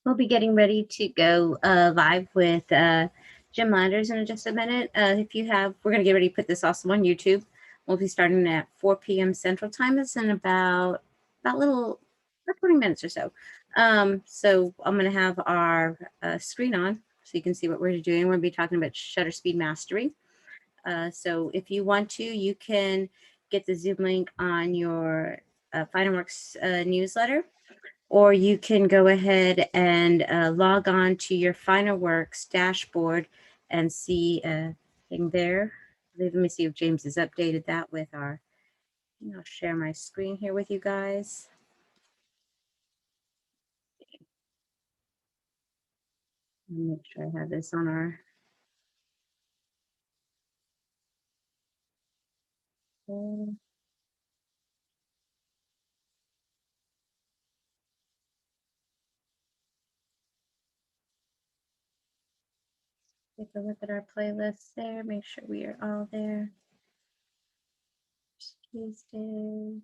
We'll be getting ready to go live with Jim Landers in just a minute. If you have, we're going to get ready to put this also on YouTube. We'll be starting at 4 p.m. Central Time. It's in about little about 20 minutes or so. So I'm going to have our screen on so you can see what we're doing. We're going to be talking about shutter speed mastery. So if you want to, you can get the Zoom link on your FineWorks newsletter, or you can go ahead and log on to your FineWorks dashboard and see a thing there. Let me see if James has updated that with our, I'll share my screen here with you guys. Make sure I have this on our. Take a look at our playlist there. Make sure we are all there. Tuesday.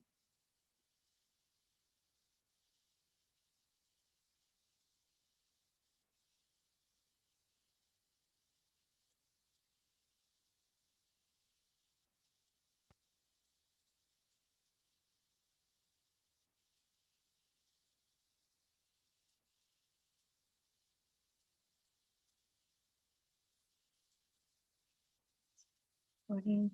Morning.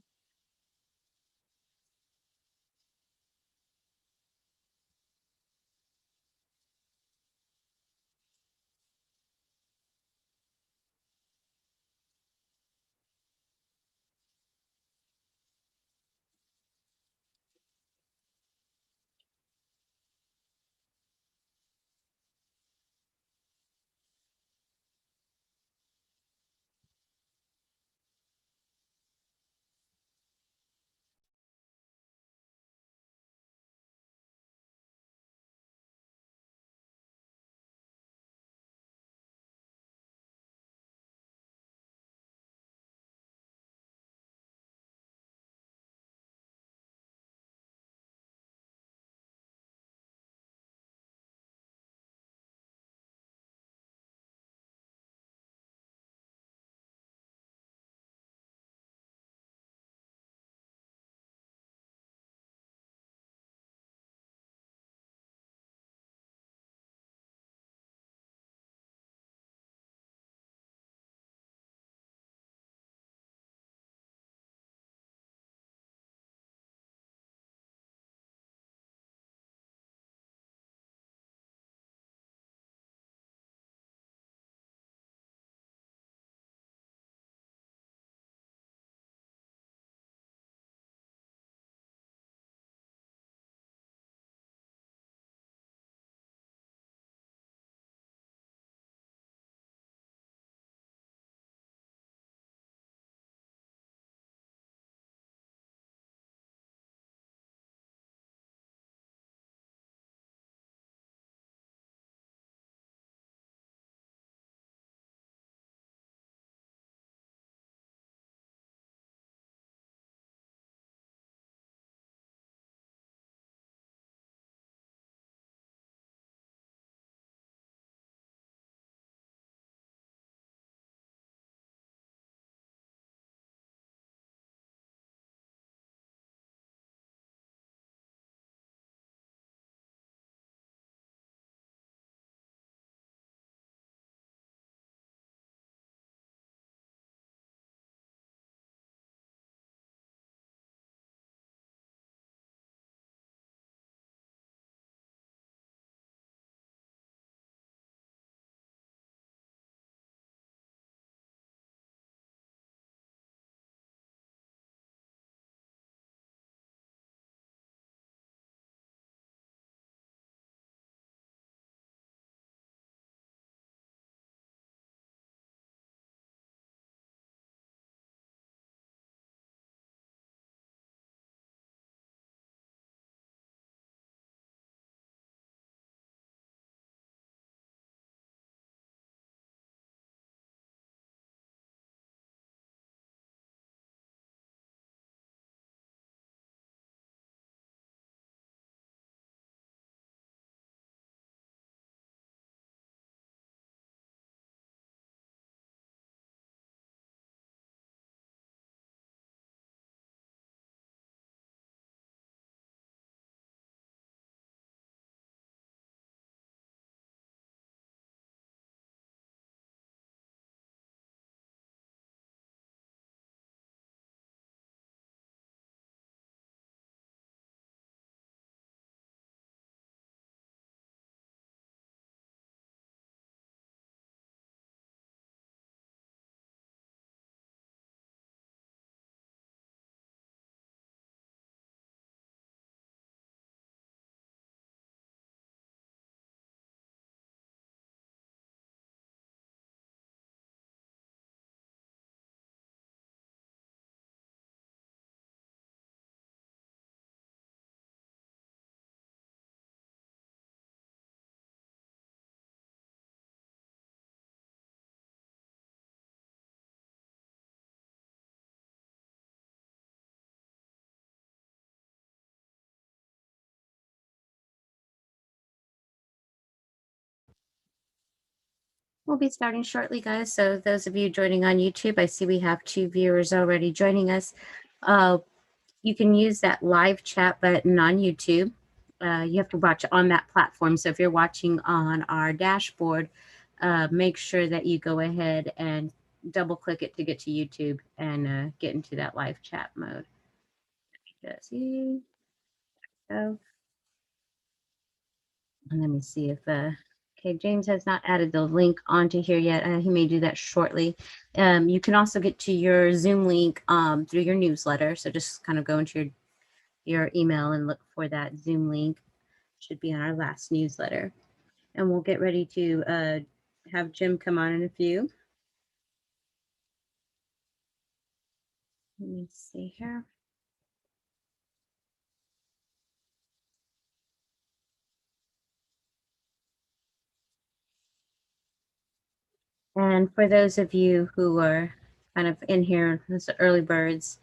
We'll be starting shortly, guys. So those of you joining on YouTube, I see we have 2 viewers already joining us. You can use that live chat button on YouTube. You have to watch on that platform. So if you're watching on our dashboard, make sure that you go ahead and double click it to get to YouTube and get into that live chat mode. Just see. So, and let me see if okay, James has not added the link onto here yet. He may do that shortly. You can also get to your Zoom link through your newsletter. So just kind of go into your email and look for that Zoom link. Should be on our last newsletter. And we'll get ready to have Jim come on in a few. Let me see here. And for those of you who are kind of in here, as the early birds,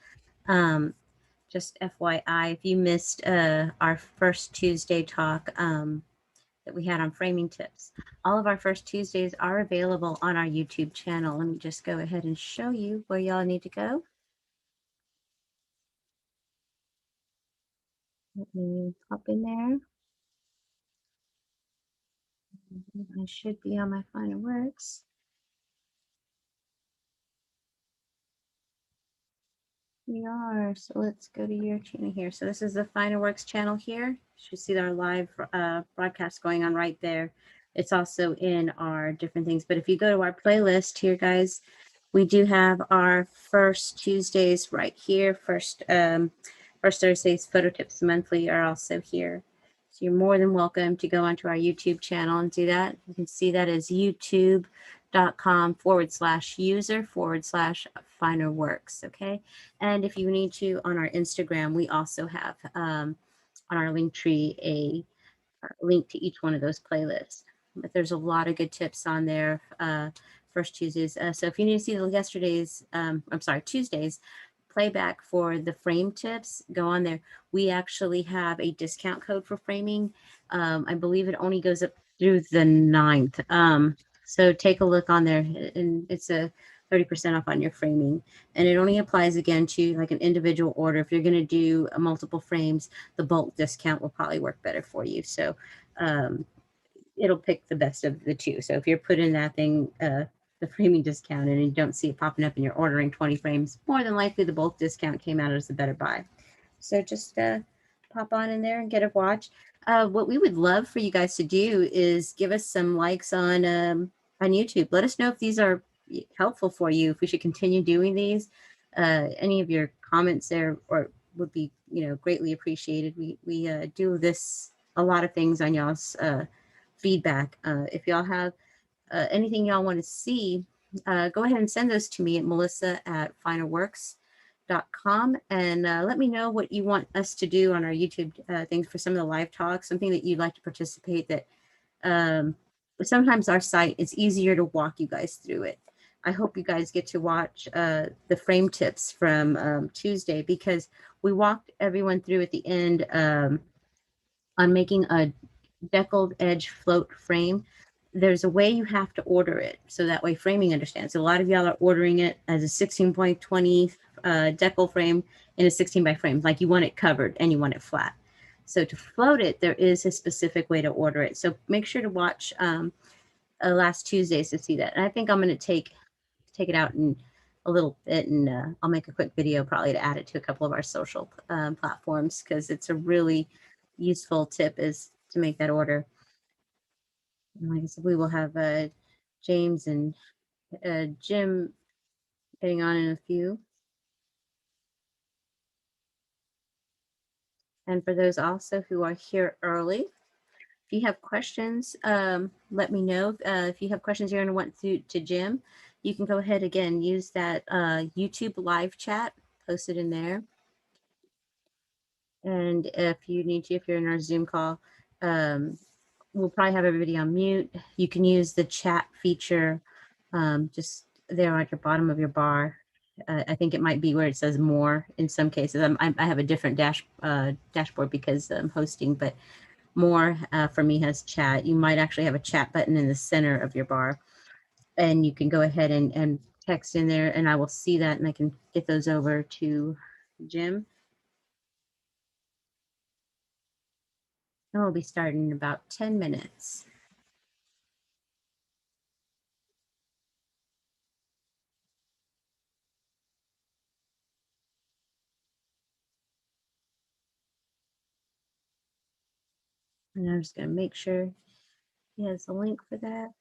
just FYI, if you missed our first Tuesday talk that we had on framing tips, all of our first Tuesdays are available on our YouTube channel. Let me just go ahead and show you where y'all need to go. Let me hop in there. I should be on my final works. We are. So let's go to your channel here. So this is the Finer Works channel here. You should see our live broadcast going on right there. It's also in our different things. But if you go to our playlist here, guys, we do have our first Tuesdays right here. First Thursdays photo tips monthly are also here. So you're more than welcome to go onto our YouTube channel and do that. You can see that as youtube.com/user/finer works. Okay. And if you need to, on our Instagram, we also have on our link tree a link to each one of those playlists. But there's a lot of good tips on there. First Tuesdays. So if you need to see Tuesdays playback for the frame tips, go on there. We actually have a discount code for framing. I believe it only goes up through the 9th. So take a look on there, and it's a 30% off on your framing. And it only applies again to like an individual order. If you're going to do multiple frames, the bulk discount will probably work better for you. So it'll pick the best of the two. So if you're putting that thing, the framing discount, and you don't see it popping up and you're ordering 20 frames, more than likely the bulk discount came out as a better buy. So just pop on in there and get a watch. What we would love for you guys to do is give us some likes on YouTube. Let us know if these are helpful for you, if we should continue doing these. Any of your comments there or would be, greatly appreciated. We do this, a lot of things on y'all's feedback. If y'all have anything y'all want to see, go ahead and send those to me at melissa@finerworks.com and let me know what you want us to do on our YouTube things for some of the live talks, something that you'd like to participate that sometimes our site, it's easier to walk you guys through it. I hope you guys get to watch the frame tips from Tuesday, because we walked everyone through at the end on making a deckled edge float frame. There's a way you have to order it so that way framing understands. So a lot of y'all are ordering it as a 16.20 decal frame in a 16 by frame, like you want it covered and you want it flat. So to float it, there is a specific way to order it. So make sure to watch last Tuesdays to see that. And I think I'm going to take it out in a little bit, and I'll make a quick video probably to add it to a couple of our social platforms, because it's a really useful tip is to make that order. And like I said, we will have James and Jim getting on in a few. And for those also who are here early, if you have questions, let me know. If you have questions you're going to want to Jim, you can go ahead again, use that YouTube live chat, post it in there. And if you need to, if you're in our Zoom call, we'll probably have everybody on mute. You can use the chat feature just there at the bottom of your bar. I think it might be where it says more in some cases. I have a different dashboard because I'm hosting, but more for me has chat. You might actually have a chat button in the center of your bar. and you can go ahead and text in there, and I will see that, and I can get those over to Jim. And we'll be starting in about 10 minutes. And I'm just going to make sure he has a link for that.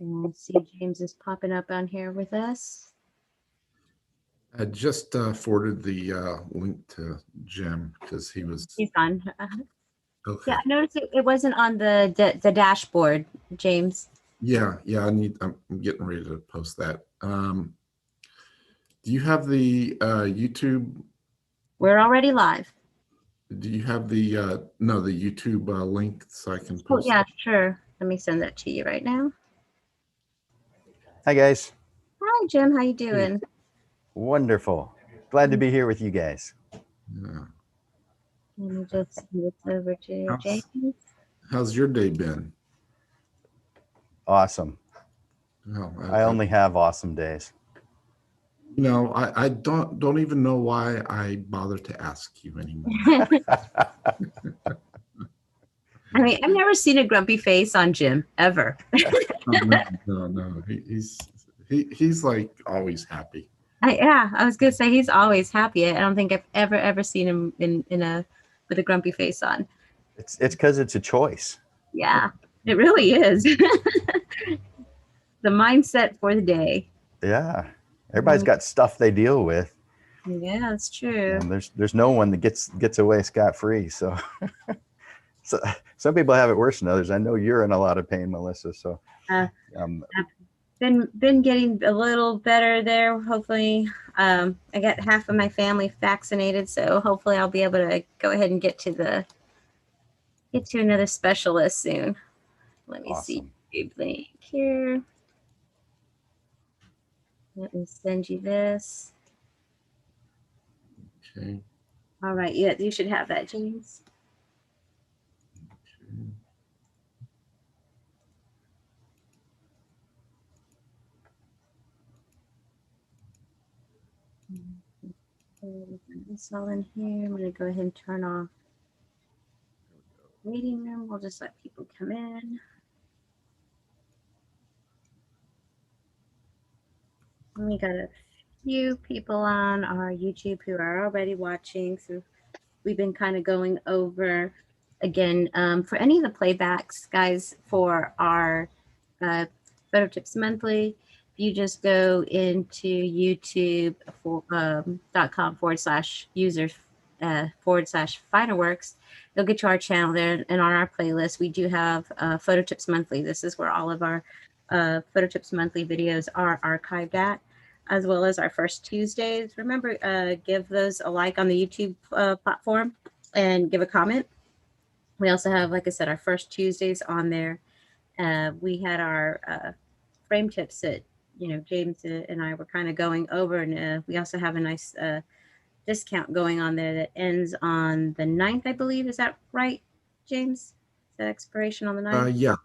And I see James is popping up on here with us. I just forwarded the link to Jim because he was. He's on. Okay. Yeah, I noticed it wasn't on the dashboard, James. Yeah. I'm getting ready to post that. Do you have the YouTube? We're already live. Do you have the no, the YouTube link so I can Oh, post? yeah, sure. Let me send that to you right now. Hi, guys. Hi, Jim. How you doing? Wonderful. Glad to be here with you guys. Yeah. Let me just send this over to James. How's your day been? Awesome. Well, I only have awesome days. You know, I don't even know why I bother to ask you anymore. I mean, I've never seen a grumpy face on Jim ever. No. He's like always happy. Yeah, I was gonna say he's always happy. I don't think I've ever seen him with a grumpy face on. It's because it's a choice. Yeah, it really is. The mindset for the day. Yeah. Everybody's got stuff they deal with. Yeah, that's true. And there's no one that gets away scot-free. So, so some people have it worse than others. I know you're in a lot of pain, Melissa. So I've been getting a little better there. Hopefully, I got half of my family vaccinated, so hopefully I'll be able to go ahead and get to another specialist soon. Let me awesome. see link here. Let me send you this. Okay. All right, yeah, you should have that, James. This all in here. I'm gonna go ahead and turn off waiting room. We'll just let people come in. And we got a few people on our YouTube who are already watching. So we've been kind of going over again for any of the playbacks, guys, for our Photo Tips Monthly. If you just go into youtube.com/users /Finerworks, you'll get to our channel there. And on our playlist, we do have Photo Tips Monthly. This is where all of our Photo Tips Monthly videos are archived at, as well as our first Tuesdays. Remember, give those a like on the YouTube platform and give a comment. We also have, like I said, our first Tuesdays on there. We had our frame tips that, James and I were kind of going over. And we also have a nice discount going on there that ends on the 9th, I believe. Is that right, James? Is that expiration on the 9th? Yeah.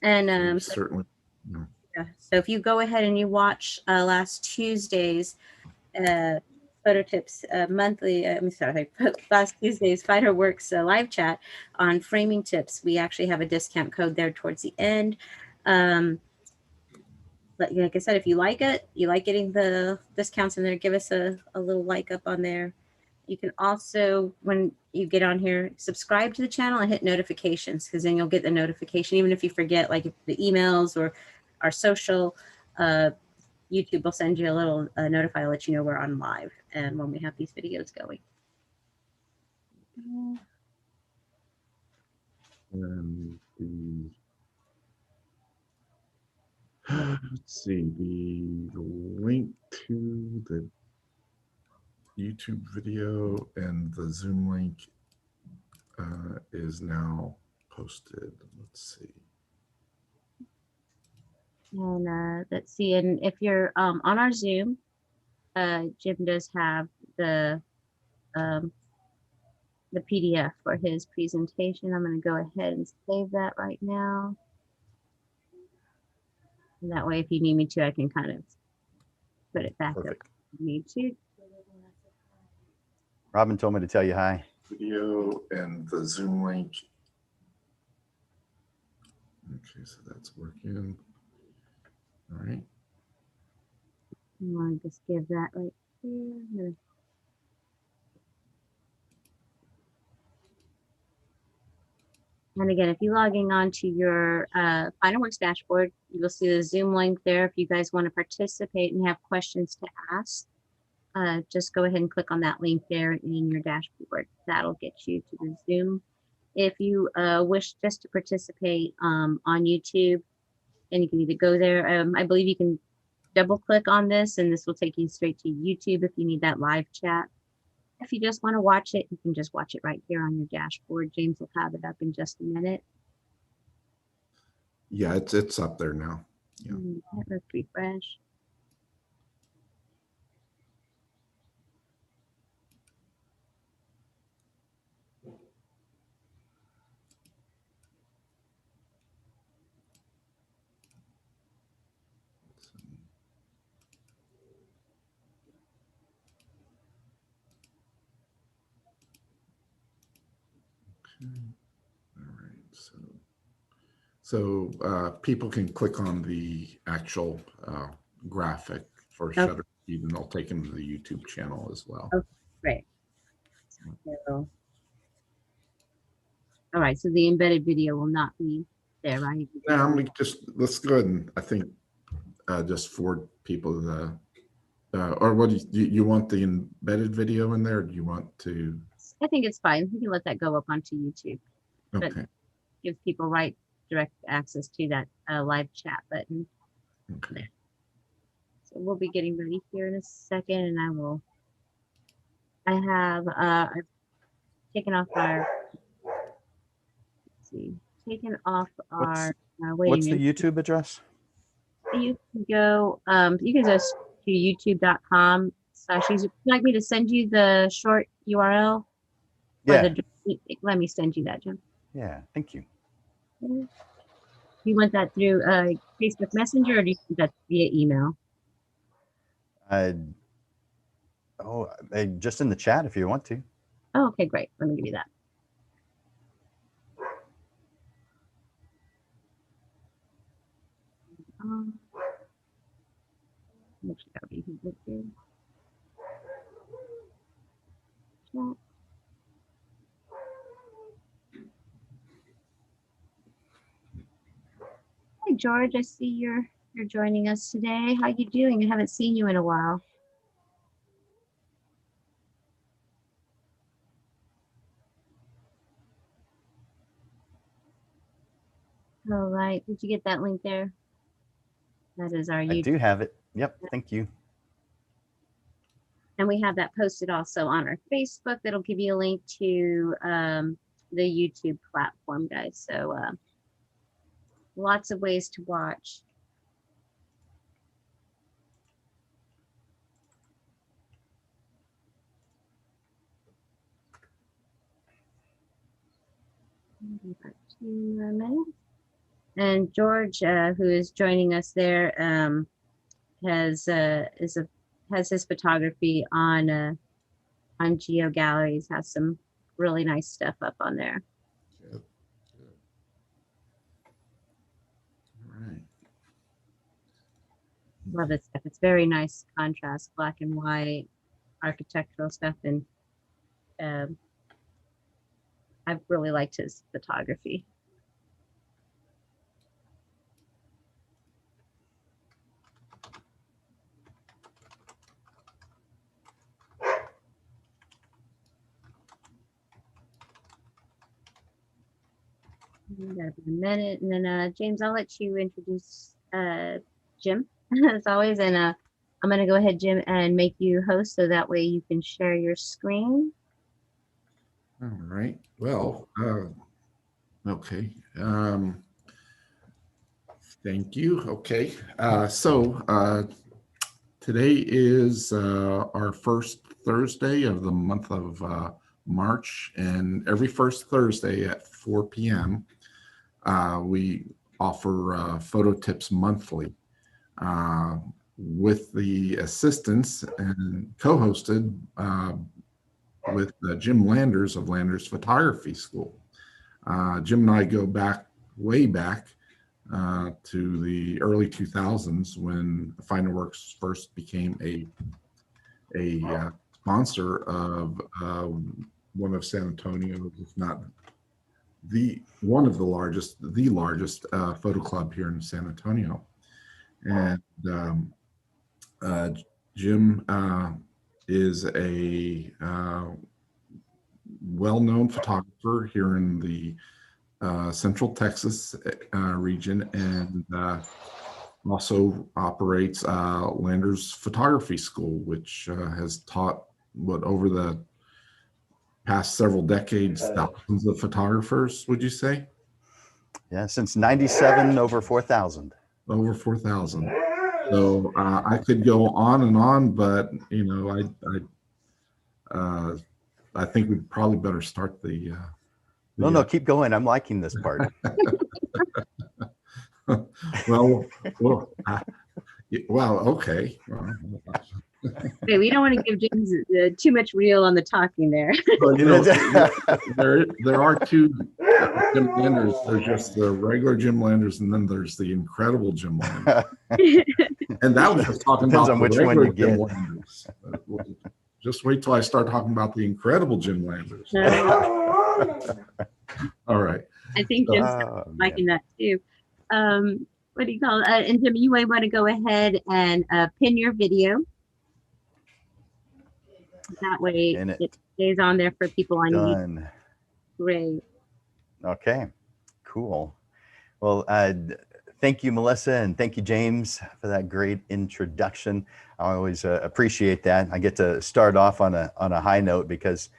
And certainly. No. yeah. So if you go ahead and you watch last Tuesday's Photo Tips Monthly, I'm sorry, last Tuesday's Fireworks live chat on framing tips, we actually have a discount code there towards the end. But like I said, if you like it, you like getting the discounts in there, give us a little like up on there. You can also, when you get on here, subscribe to the channel and hit notifications, because then you'll get the notification, even if you forget, like the emails or our social. YouTube will send you a little notify, let you know we're on live and when we have these videos going. And let's see, the link to the YouTube video and the Zoom link is now posted. Let's see. And let's see, and if you're on our Zoom, Jim does have um, the PDF for his presentation. I'm going to go ahead and save that right now. And that way, if you need me to, I can kind of put it back Perfect. up. If you need to. Robin told me to tell you hi. Video and the Zoom link. Okay, so that's working. All right. I want to just give that right here. I'm gonna- And again, if you're logging on to your FinalWorks dashboard, you will see the Zoom link there. If you guys want to participate and have questions to ask, just go ahead and click on that link there in your dashboard. That'll get you to the Zoom. If you wish just to participate on YouTube, and you can either go there. I believe you can double click on this and this will take you straight to YouTube if you need that live chat. If you just want to watch it, you can just watch it right here on your dashboard. James will have it up in just a minute. Yeah, it's up there now. Yeah. Let's refresh. Okay. All right. So people can click on the actual graphic for Okay. shutter speed, and they'll take them to the YouTube channel as well. Okay, great. So, all right, so the embedded video will not be there, right? Now, let's go ahead and I think just forward people the or what do you want the embedded video in there? Or do you want to? I think it's fine. We can let that go up onto YouTube. But Okay. gives people direct access to that live chat button. Okay. So we'll be getting ready here in a second, and I've taken off our, let's see, taken off our What's waiting the room. YouTube address? You can go to youtube.com/. Would you like me to send you the short URL? Yeah. Let me send you that, Jim. Yeah. Thank you. You want that through Facebook Messenger, or do you want that via email? Just in the chat if you want to. Oh, okay, great. Let me give you that. Actually, that would be good too. Chat. Hi, George. I see you're joining us today. How you doing? I haven't seen you in a while. All right. Did you get that link there? That is our I YouTube. do have it. Yep. Thank you. And we have that posted also on our Facebook. That'll give you a link to the YouTube platform, guys. So lots of ways to watch. About 2 more minutes. And George, who is joining us there, has his photography on Geo Galleries. Has some really nice stuff up on there. Good. Good. All right. Love this stuff. It's very nice contrast, black and white, architectural stuff, and I've really liked his photography. We got a minute, and then James, I'll let you introduce Jim as always, and I'm gonna go ahead, Jim, and make you host so that way you can share your screen. All right. Well, okay. Thank you. Okay. So Today is our first Thursday of the month of March, and every first Thursday at 4 p.m. We offer photo tips monthly with the assistance and co-hosted with Jim Landers of Landers Photography School. Jim and I go back, way back, to the early 2000s when Find-A-Works first became a sponsor of one of San Antonio's, if not one of the largest photo club here in San Antonio. And Jim is a well-known photographer here in the Central Texas region, and also operates Landers Photography School, which has taught over the past several decades thousands of photographers. Would you say? Yeah, since '97, over 4,000. Over 4,000. So I could go on and on, but you know, I think we'd probably better start the. No, keep going. I'm liking this part. well, okay. Okay, we don't want to give James too much reel on the talking there. But, you know, there are two Jim Landers. There's just the regular Jim Landers, and then there's the incredible Jim Landers. And that was just talking Depends about on the which one regular you Jim get. Landers. Just wait till I start talking about the incredible Jim Landers. All right. I think Jim's liking that too. What do you call it? And Jim, you might want to go ahead and pin your video. That way it stays on there for people on YouTube. Great. Okay, cool. Well, thank you, Melissa, and thank you, James, for that great introduction. I always appreciate that. I get to start off on a high note because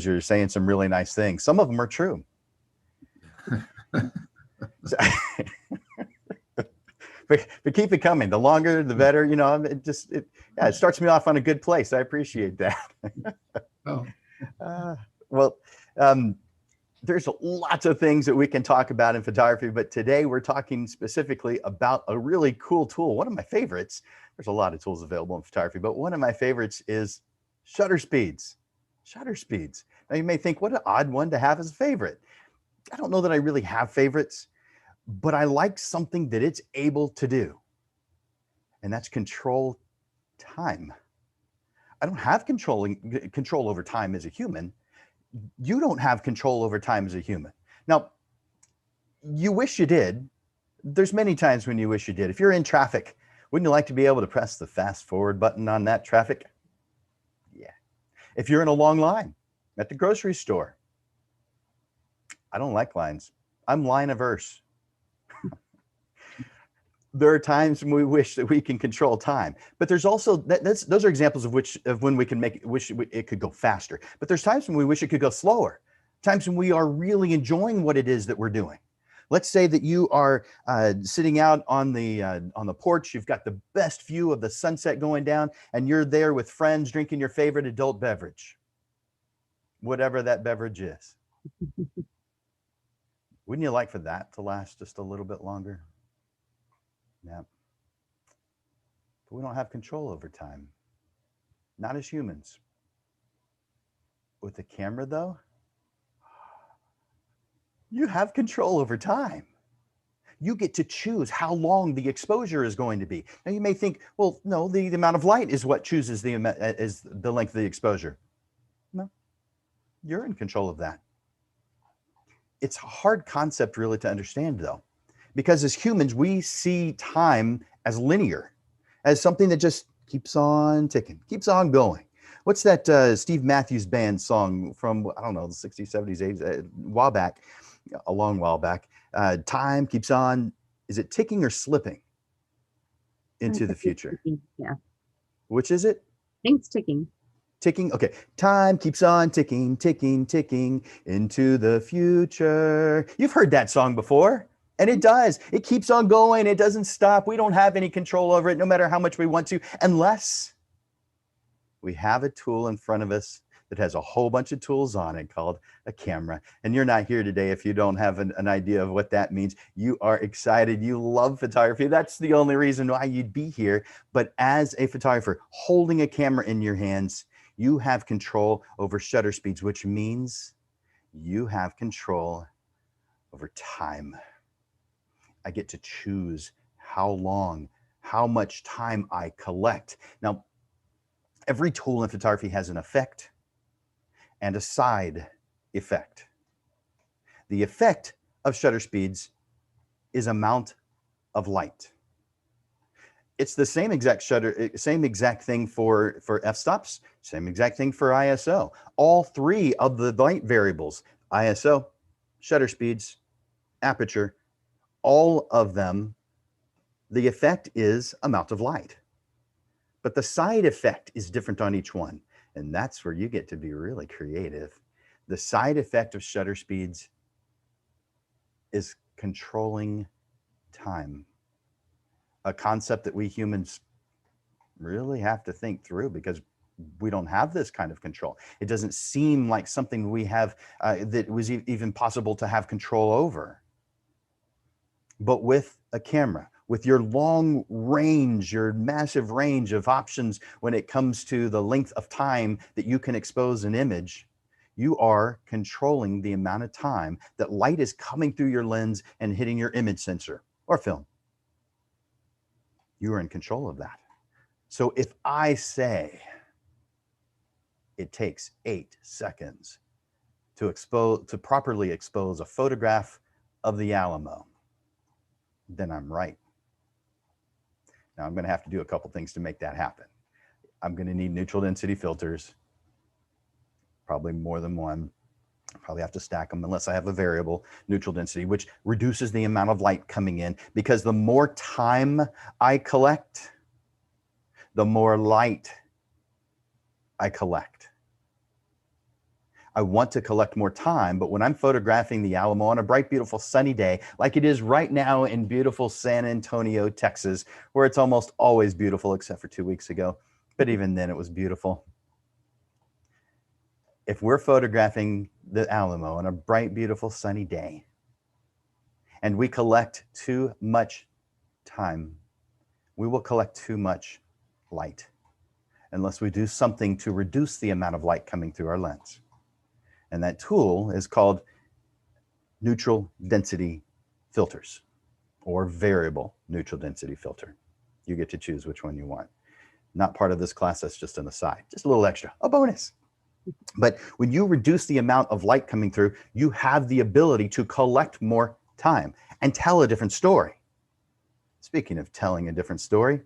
you're saying some really nice things. Some of them are true. But keep it coming. The longer, the better. You know, it starts me off on a good place. I appreciate that. Well, there's lots of things that we can talk about in photography, but today we're talking specifically about a really cool tool. One of my favorites. There's a lot of tools available in photography, but one of my favorites is shutter speeds. Shutter speeds. Now you may think, what an odd one to have as a favorite. I don't know that I really have favorites, but I like something that it's able to do, and that's control time. I don't have control over time as a human. You don't have control over time as a human. Now, you wish you did. There's many times when you wish you did. If you're in traffic, wouldn't you like to be able to press the fast forward button on that traffic? Yeah. If you're in a long line at the grocery store, I don't like lines. I'm line averse. There are times when we wish that we can control time, but there's also those are examples of when we can wish it could go faster. But there's times when we wish it could go slower. Times when we are really enjoying what it is that we're doing. Let's say that you are sitting out on the porch. You've got the best view of the sunset going down, and you're there with friends drinking your favorite adult beverage, whatever that beverage is. Wouldn't you like for that to last just a little bit longer? Yeah. But we don't have control over time. Not as humans. With the camera, though, you have control over time. You get to choose how long the exposure is going to be. Now you may think, well, no, the amount of light is what chooses the length of the exposure. No, you're in control of that. It's a hard concept really to understand, though, because as humans, we see time as linear, as something that just keeps on ticking, keeps on going. What's that Steve Matthews Band song from, I don't know, the 60s, 70s, 80s, a long while back? Time keeps on, is it ticking or slipping into the future? Yeah. Which is it? I think it's ticking. Ticking. Okay. Time keeps on ticking, ticking, ticking into the future. You've heard that song before. And it does. It keeps on going. It doesn't stop. We don't have any control over it, no matter how much we want to, unless we have a tool in front of us that has a whole bunch of tools on it called a camera. And you're not here today if you don't have an idea of what that means. You are excited. You love photography. That's the only reason why you'd be here. But as a photographer, holding a camera in your hands, you have control over shutter speeds, which means you have control over time. I get to choose how long, how much time I collect. Now, every tool in photography has an effect and a side effect. The effect of shutter speeds is amount of light. It's the same exact thing for f-stops, same exact thing for ISO. All three of the light variables, ISO, shutter speeds, aperture, all of them, the effect is amount of light. But the side effect is different on each one. And that's where you get to be really creative. The side effect of shutter speeds is controlling time. A concept that we humans really have to think through because we don't have this kind of control. It doesn't seem like something we have that was even possible to have control over. But with a camera, with your long range, your massive range of options when it comes to the length of time that you can expose an image, you are controlling the amount of time that light is coming through your lens and hitting your image sensor or film. You are in control of that. So if I say it takes 8 seconds to properly expose a photograph of the Alamo, then I'm right. Now I'm going to have to do a couple things to make that happen. I'm going to need neutral density filters, probably more than one. I'll probably have to stack them unless I have a variable neutral density, which reduces the amount of light coming in, because the more time I collect, the more light I collect. I want to collect more time, but when I'm photographing the Alamo on a bright, beautiful, sunny day, like it is right now in beautiful San Antonio, Texas, where it's almost always beautiful, except for 2 weeks ago, but even then it was beautiful. If we're photographing the Alamo on a bright, beautiful, sunny day, and we collect too much time, we will collect too much light, unless we do something to reduce the amount of light coming through our lens. And that tool is called neutral density filters, or variable neutral density filter. You get to choose which one you want. Not part of this class, that's just an aside, just a little extra, a bonus. But when you reduce the amount of light coming through, you have the ability to collect more time and tell a different story. Speaking of telling a different story,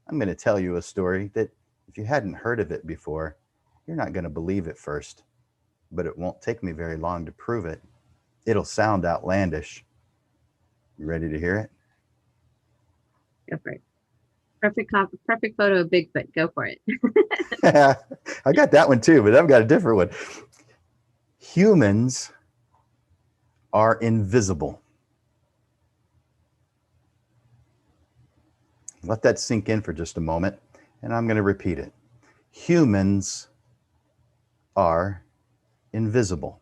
I'm going to tell you a story that if you hadn't heard of it before, you're not going to believe it first. But it won't take me very long to prove it. It'll sound outlandish. You ready to hear it? Go for it. Perfect photo of Bigfoot. Go for it. I got that one too, but I've got a different one. Humans are invisible. Let that sink in for just a moment, and I'm going to repeat it. Humans are invisible.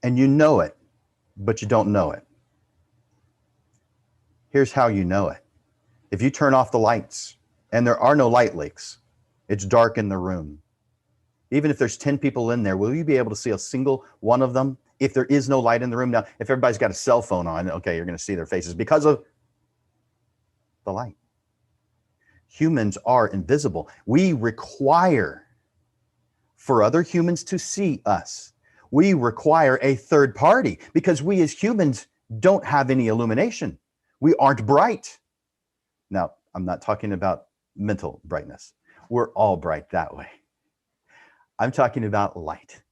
And you know it, but you don't know it. Here's how you know it. If you turn off the lights and there are no light leaks, it's dark in the room. Even if there's 10 people in there, will you be able to see a single one of them if there is no light in the room? Now, if everybody's got a cell phone on, okay, you're going to see their faces because of the light. Humans are invisible. We require for other humans to see us. We require a third party because we as humans don't have any illumination. We aren't bright. Now, I'm not talking about mental brightness. We're all bright that way. I'm talking about light.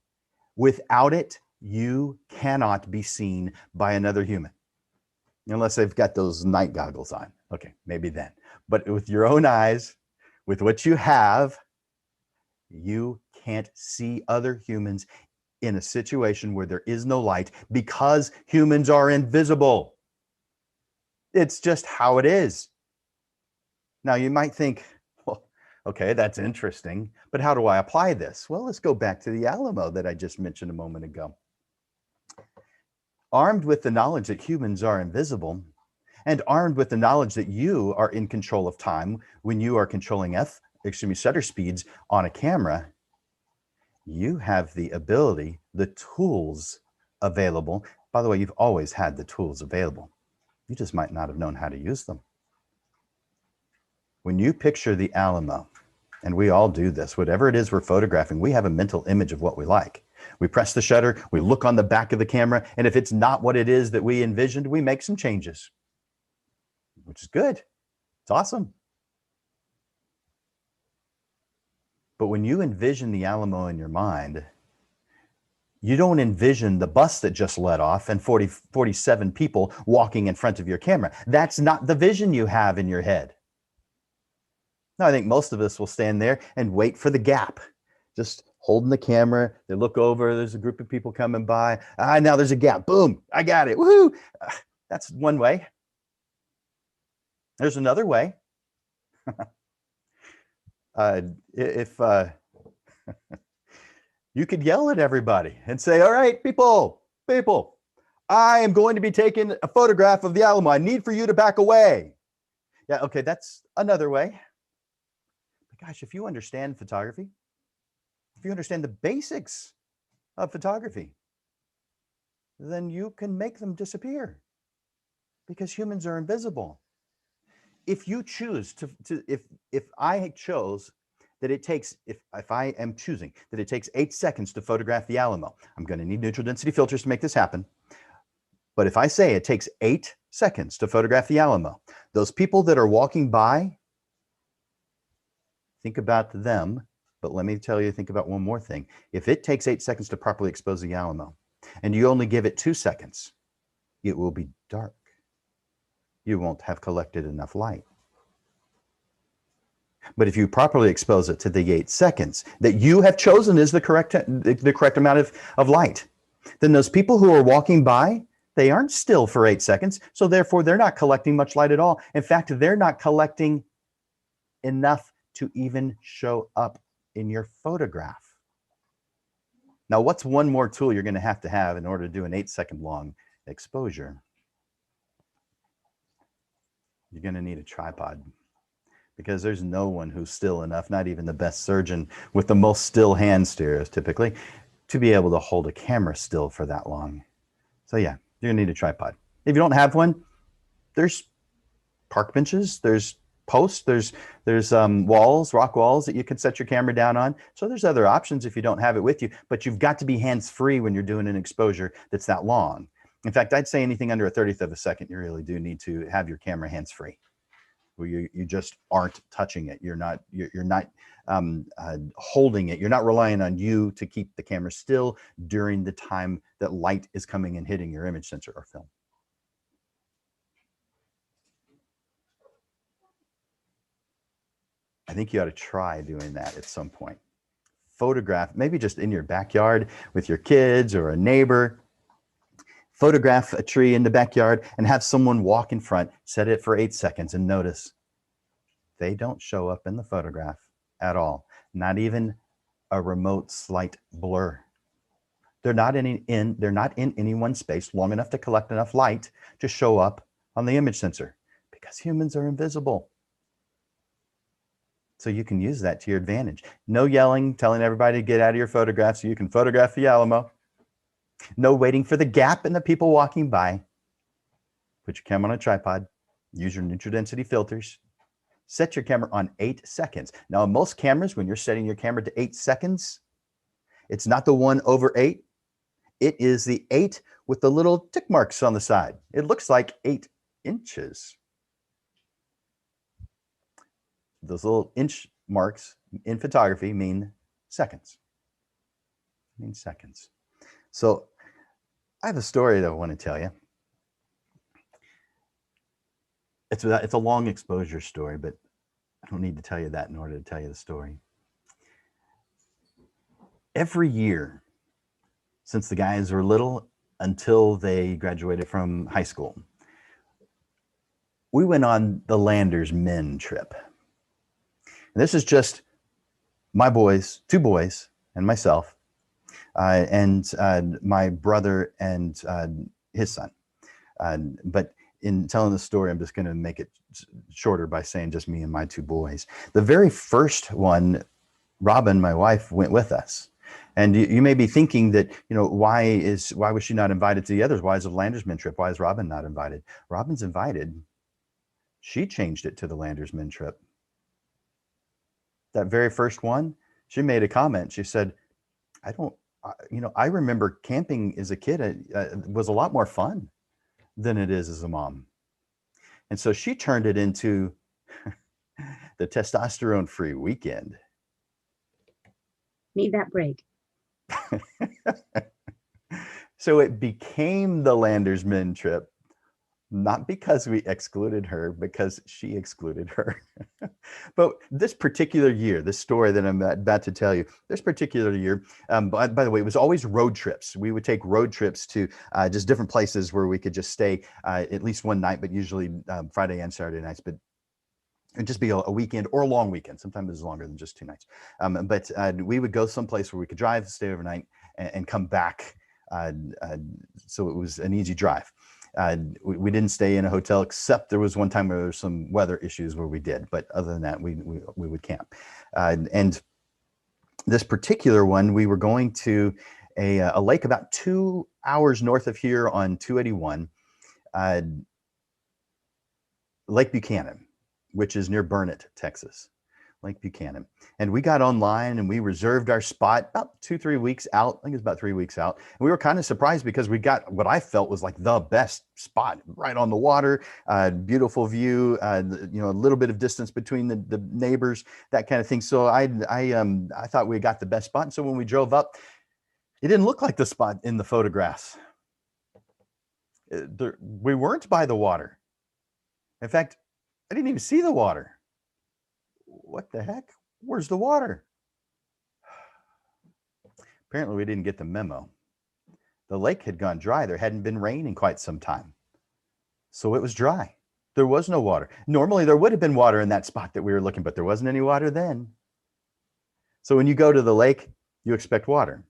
Without it, you cannot be seen by another human. Unless they've got those night goggles on. Okay, maybe then. But with your own eyes, with what you have, you can't see other humans in a situation where there is no light because humans are invisible. It's just how it is. Now you might think, well, okay, that's interesting, but how do I apply this? Well, let's go back to the Alamo that I just mentioned a moment ago. Armed with the knowledge that humans are invisible, and armed with the knowledge that you are in control of time when you are controlling shutter speeds on a camera, you have the ability, the tools available. By the way, you've always had the tools available. You just might not have known how to use them. When you picture the Alamo, and we all do this, whatever it is we're photographing, we have a mental image of what we like. We press the shutter, we look on the back of the camera, and if it's not what it is that we envisioned, we make some changes, which is good. It's awesome. But when you envision the Alamo in your mind, you don't envision the bus that just let off and 47 people walking in front of your camera. That's not the vision you have in your head. Now, I think most of us will stand there and wait for the gap, just holding the camera. They look over, there's a group of people coming by. Now there's a gap. Boom, I got it. Woohoo! That's one way. There's another way. If you could yell at everybody and say, all right, people, I am going to be taking a photograph of the Alamo. I need for you to back away. Yeah, okay, that's another way. But gosh, if you understand photography, if you understand the basics of photography, then you can make them disappear because humans are invisible. If you choose if I chose that it takes, if I am choosing that it takes 8 seconds to photograph the Alamo, I'm going to need neutral density filters to make this happen. But if I say it takes 8 seconds to photograph the Alamo, those people that are walking by, think about them. But let me tell you, think about one more thing. If it takes 8 seconds to properly expose the Alamo and you only give it 2 seconds, it will be dark. You won't have collected enough light. But if you properly expose it to the 8 seconds that you have chosen as the correct amount of light, then those people who are walking by, they aren't still for 8 seconds. So therefore, they're not collecting much light at all. In fact, they're not collecting enough to even show up in your photograph. Now, what's one more tool you're going to have in order to do an 8-second long exposure? You're going to need a tripod, because there's no one who's still enough, not even the best surgeon with the most still hand stereotypically, to be able to hold a camera still for that long. So yeah, you're gonna need a tripod. If you don't have one, there's park benches, there's posts, there's walls, rock walls that you can set your camera down on. So there's other options if you don't have it with you, but you've got to be hands-free when you're doing an exposure that's that long. In fact, I'd say anything under a 30th of a second, you really do need to have your camera hands-free, where you just aren't touching it. You're not holding it. You're not relying on you to keep the camera still during the time that light is coming and hitting your image sensor or film. I think you ought to try doing that at some point. Photograph, maybe just in your backyard with your kids or a neighbor. Photograph a tree in the backyard and have someone walk in front, set it for 8 seconds, and notice they don't show up in the photograph at all. Not even a remote slight blur. They're not in any one space long enough to collect enough light to show up on the image sensor, because humans are invisible. So you can use that to your advantage. No yelling, telling everybody to get out of your photograph so you can photograph the Alamo. No waiting for the gap in the people walking by. Put your camera on a tripod. Use your neutral density filters. Set your camera on 8 seconds. Now, in most cameras, when you're setting your camera to 8 seconds, it's not the 1/8. It is the 8 with the little tick marks on the side. It looks like 8 inches. Those little inch marks in photography mean seconds. So I have a story that I want to tell you. It's a long exposure story, but I don't need to tell you that in order to tell you the story. Every year, since the guys were little until they graduated from high school. We went on the Landers Men trip. And this is just my boys, 2 boys, and myself, and my brother and his son. But in telling the story, I'm just going to make it shorter by saying just me and my 2 boys. The very first one, Robin, my wife, went with us. And you may be thinking that, why was she not invited to the others? Why is the Landers Men trip? Why is Robin not invited? Robin's invited. She changed it to the Landers Men trip. That very first one, she made a comment. She said, I remember camping as a kid. It was a lot more fun than it is as a mom. And so she turned it into the testosterone-free weekend. Need that break. So it became the Landers Men trip, not because we excluded her, because she excluded her. But this particular year, this story that I'm about to tell you, this particular year, by the way, it was always road trips. We would take road trips to just different places where we could just stay at least one night, but usually Friday and Saturday nights. But it'd just be a weekend or a long weekend. Sometimes it's longer than just 2 nights. But we would go someplace where we could drive, stay overnight, and come back. So it was an easy drive. We didn't stay in a hotel, except there was one time where there was some weather issues where we did. But other than that, we would camp. And this particular one, we were going to a lake about 2 hours north of here on 281, Lake Buchanan, which is near Burnett, Texas. Lake Buchanan. And we got online and we reserved our spot about 2-3 weeks out. I think it was about 3 weeks out. And we were kind of surprised because we got what I felt was like the best spot, right on the water, beautiful view, a little bit of distance between the neighbors, that kind of thing. So I thought we got the best spot. And so when we drove up, it didn't look like the spot in the photographs. We weren't by the water. In fact, I didn't even see the water. What the heck? Where's the water? Apparently we didn't get the memo. The lake had gone dry. There hadn't been rain in quite some time. So it was dry. There was no water. Normally there would have been water in that spot that we were looking, but there wasn't any water then. So when you go to the lake, you expect water.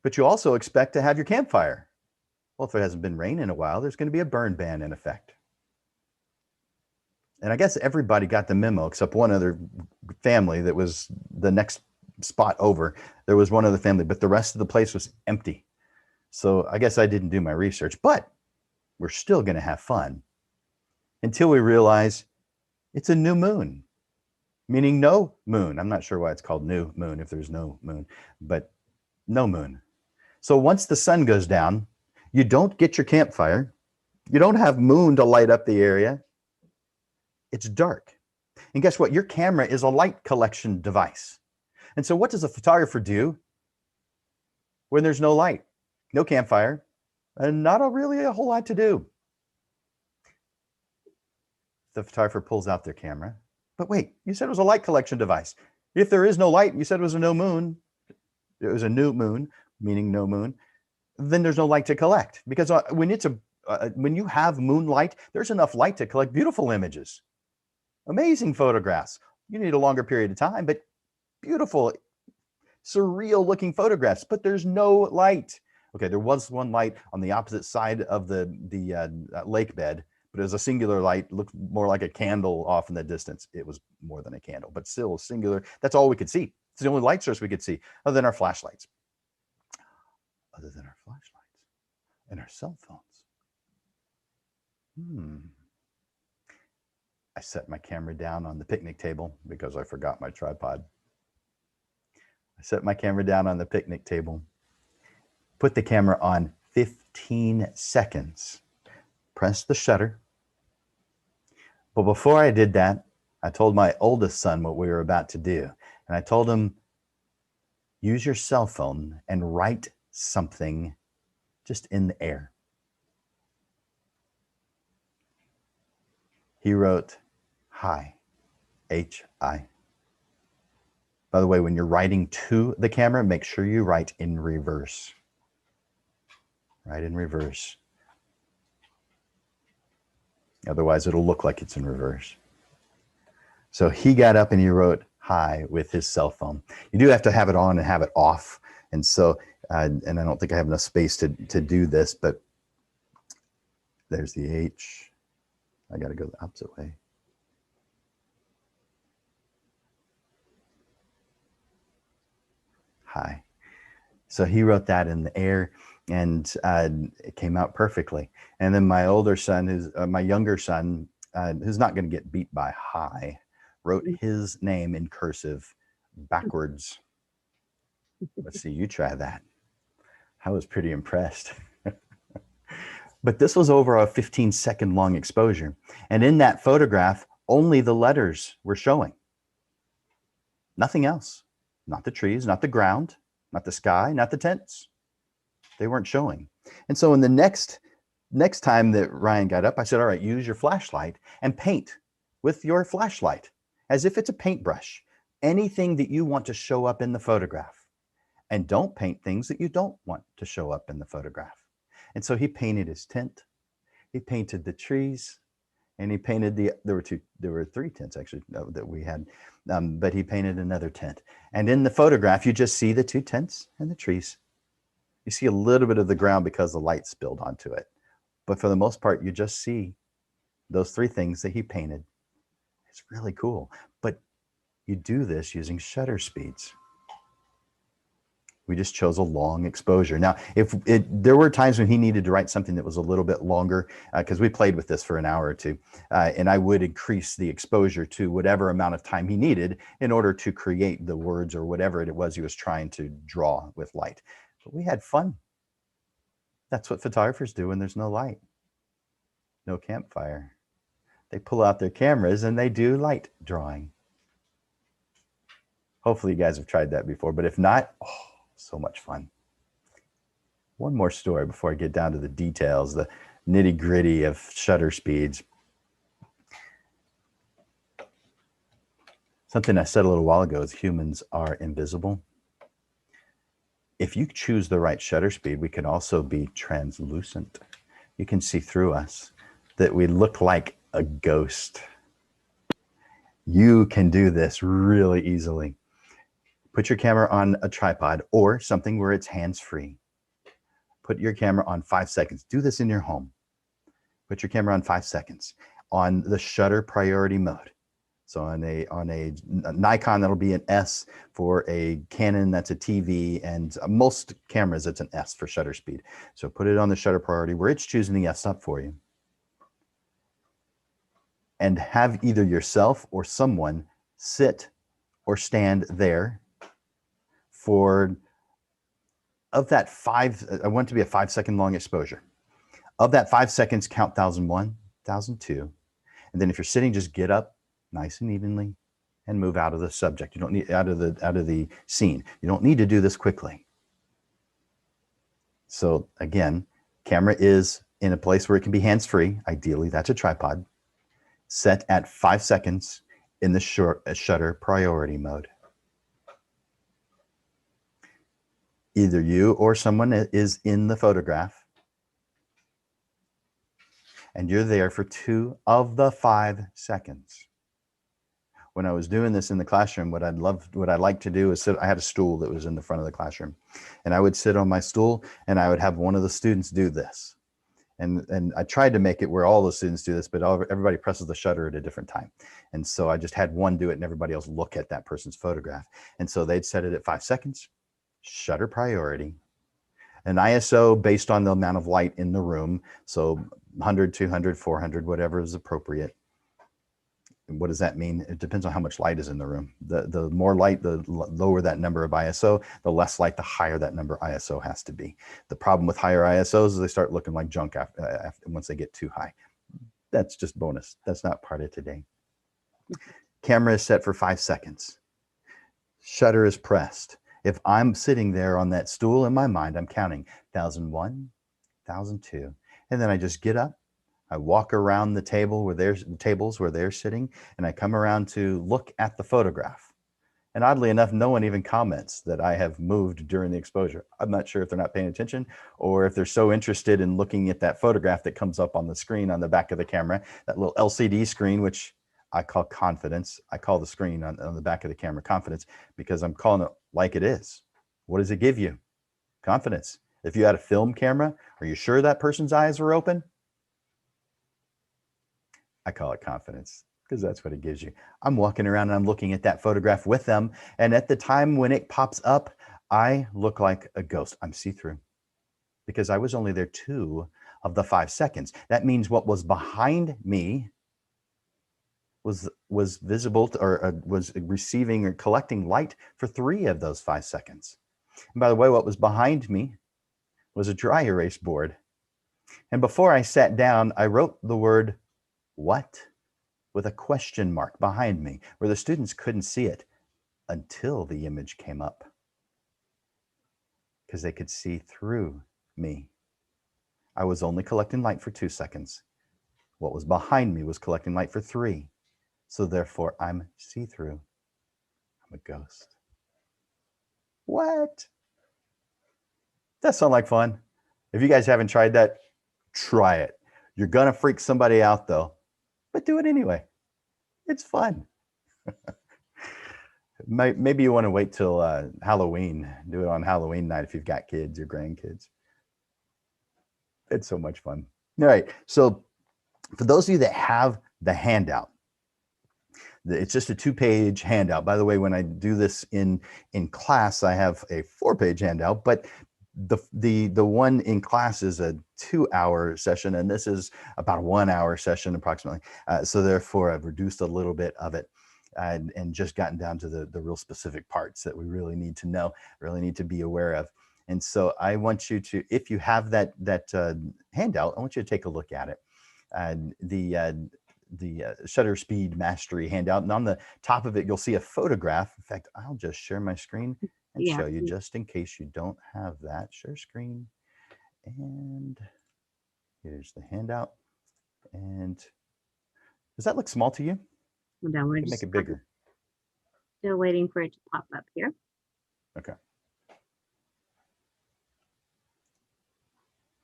But you also expect to have your campfire. Well, if it hasn't been rain in a while, there's going to be a burn ban in effect. And I guess everybody got the memo except one other family that was the next spot over. There was one other family, but the rest of the place was empty. So I guess I didn't do my research, but we're still going to have fun until we realize it's a new moon, meaning no moon. I'm not sure why it's called new moon if there's no moon, but no moon. So once the sun goes down, you don't get your campfire. You don't have moon to light up the area. It's dark. And guess what? Your camera is a light collection device. And so what does a photographer do when there's no light, no campfire, and not really a whole lot to do? The photographer pulls out their camera. But wait, you said it was a light collection device. If there is no light, you said it was a no moon. It was a new moon, meaning no moon. Then there's no light to collect, because when you have moonlight, there's enough light to collect beautiful images. Amazing photographs. You need a longer period of time, but beautiful, surreal looking photographs, but there's no light. Okay, there was one light on the opposite side of the lake bed, but it was a singular light, looked more like a candle off in the distance. It was more than a candle, but still singular. That's all we could see. It's the only light source we could see, other than our flashlights. And our cell phones. I set my camera down on the picnic table because I forgot my tripod. I set my camera down on the picnic table, put the camera on 15 seconds, pressed the shutter. But before I did that, I told my oldest son what we were about to do. And I told him, use your cell phone and write something just in the air. He wrote, hi, H-I. By the way, when you're writing to the camera, make sure you write in reverse. right in reverse. Otherwise, it'll look like it's in reverse. So he got up and he wrote hi with his cell phone. You do have to have it on and have it off. And so, and I don't think I have enough space to do this, but there's the H. I got to go the opposite way. Hi. So he wrote that in the air, and it came out perfectly. And then my older son, my younger son, who's not going to get beat by hi, wrote his name in cursive backwards. Let's see, you try that. I was pretty impressed. But this was over a 15-second long exposure. And in that photograph, only the letters were showing. Nothing else. Not the trees, not the ground, not the sky, not the tents. They weren't showing. And so in the next time that Ryan got up, I said, all right, use your flashlight and paint with your flashlight as if it's a paintbrush. Anything that you want to show up in the photograph. And don't paint things that you don't want to show up in the photograph. And so he painted his tent, he painted the trees, and he painted there were three tents actually that we had, but he painted another tent. And in the photograph, you just see the two tents and the trees. You see a little bit of the ground because the light spilled onto it. But for the most part, you just see those three things that he painted. It's really cool. But you do this using shutter speeds. We just chose a long exposure. Now, there were times when he needed to write something that was a little bit longer, because we played with this for an hour or two, and I would increase the exposure to whatever amount of time he needed in order to create the words or whatever it was he was trying to draw with light. But we had fun. That's what photographers do when there's no light, no campfire. They pull out their cameras and they do light drawing. Hopefully you guys have tried that before, but if not, oh, so much fun. One more story before I get down to the details, the nitty gritty of shutter speeds. Something I said a little while ago is humans are invisible. If you choose the right shutter speed, we can also be translucent. You can see through us, that we look like a ghost. You can do this really easily. Put your camera on a tripod or something where it's hands-free. Put your camera on 5 seconds. Do this in your home. Put your camera on 5 seconds on the shutter priority mode. So on a Nikon, that'll be an S. For a Canon, that's a TV. And most cameras, it's an S for shutter speed. So put it on the shutter priority where it's choosing the S up for you. And have either yourself or someone sit or stand there for, of that I want it to be a 5 second long exposure. Of that 5 seconds, count 1001, 1002. And then if you're sitting, just get up nice and evenly and move out of the subject. You don't need out of the scene. You don't need to do this quickly. So again, camera is in a place where it can be hands-free. Ideally, that's a tripod. Set at 5 seconds in the shutter priority mode. Either you or someone is in the photograph, and you're there for 2 of the 5 seconds. When I was doing this in the classroom, what I like to do is sit. I had a stool that was in the front of the classroom, and I would sit on my stool, and I would have one of the students do this. And I tried to make it where all the students do this, but everybody presses the shutter at a different time. And so I just had one do it and everybody else look at that person's photograph. And so they'd set it at 5 seconds, shutter priority, an ISO based on the amount of light in the room. So 100, 200, 400, whatever is appropriate. And what does that mean? It depends on how much light is in the room. The more light, the lower that number of ISO. The less light, the higher that number ISO has to be. The problem with higher ISOs is they start looking like junk once they get too high. That's just bonus. That's not part of today. Camera is set for 5 seconds. Shutter is pressed. If I'm sitting there on that stool in my mind, I'm counting 1001, 1002, and then I just get up. I walk around the tables where they're sitting, and I come around to look at the photograph. And oddly enough, no one even comments that I have moved during the exposure. I'm not sure if they're not paying attention or if they're so interested in looking at that photograph that comes up on the screen on the back of the camera, that little LCD screen, which I call confidence. I call the screen on the back of the camera confidence because I'm calling it like it is. What does it give you? Confidence. If you had a film camera, are you sure that person's eyes were open? I call it confidence, because that's what it gives you. I'm walking around and I'm looking at that photograph with them. And at the time when it pops up, I look like a ghost. I'm see-through because I was only there 2 of the 5 seconds. That means what was behind me was visible or was receiving or collecting light for 3 of those 5 seconds. And by the way, what was behind me was a dry erase board. And before I sat down, I wrote the word "what" with a question mark behind me where the students couldn't see it until the image came up because they could see through me. I was only collecting light for 2 seconds. What was behind me was collecting light for 3. So therefore I'm see-through. I'm a ghost. What? That sound like fun? If you guys haven't tried that, try it. You're gonna freak somebody out though, but do it anyway. It's fun. Maybe you want to wait till Halloween. Do it on Halloween night if you've got kids or grandkids. It's so much fun. All right. So for those of you that have the handout, it's just a 2-page handout. By the way, when I do this in class, I have a 4-page handout, but the one in class is a 2-hour session, and this is about a 1-hour session approximately. So therefore, I've reduced a little bit of it and just gotten down to the real specific parts that we really need to know, really need to be aware of. And so I want you to, if you have that handout, I want you to take a look at it. The shutter speed mastery handout, and on the top of it, you'll see a photograph. In fact, I'll just share my screen and show you just in case you don't have that. Share screen. And here's the handout. And does that look small to you? No, we're Make just it bigger. still waiting for it to pop up here. Okay.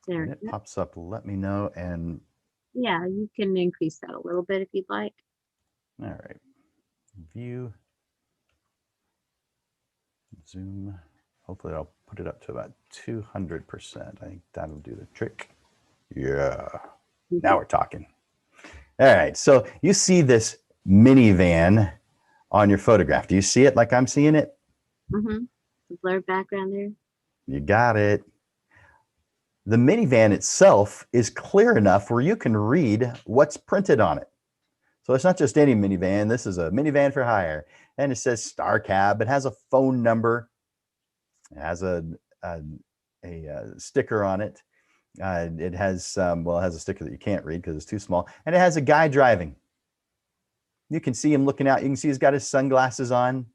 There When it pops up, let me know. And yeah, you can increase that a little bit if you'd like. all right. View. Zoom. Hopefully I'll put it up to about 200%. I think that'll do the trick. Yeah. Now we're talking. All right. So you see this minivan on your photograph. Do you see it like I'm seeing it? Mm-hmm. The blurred background there. You got it. The minivan itself is clear enough where you can read what's printed on it. So it's not just any minivan. This is a minivan for hire. And it says Star Cab. It has a phone number. It has a sticker on it. It has, well, it has a sticker that you can't read because it's too small. And it has a guy driving. You can see him looking out. You can see he's got his sunglasses on.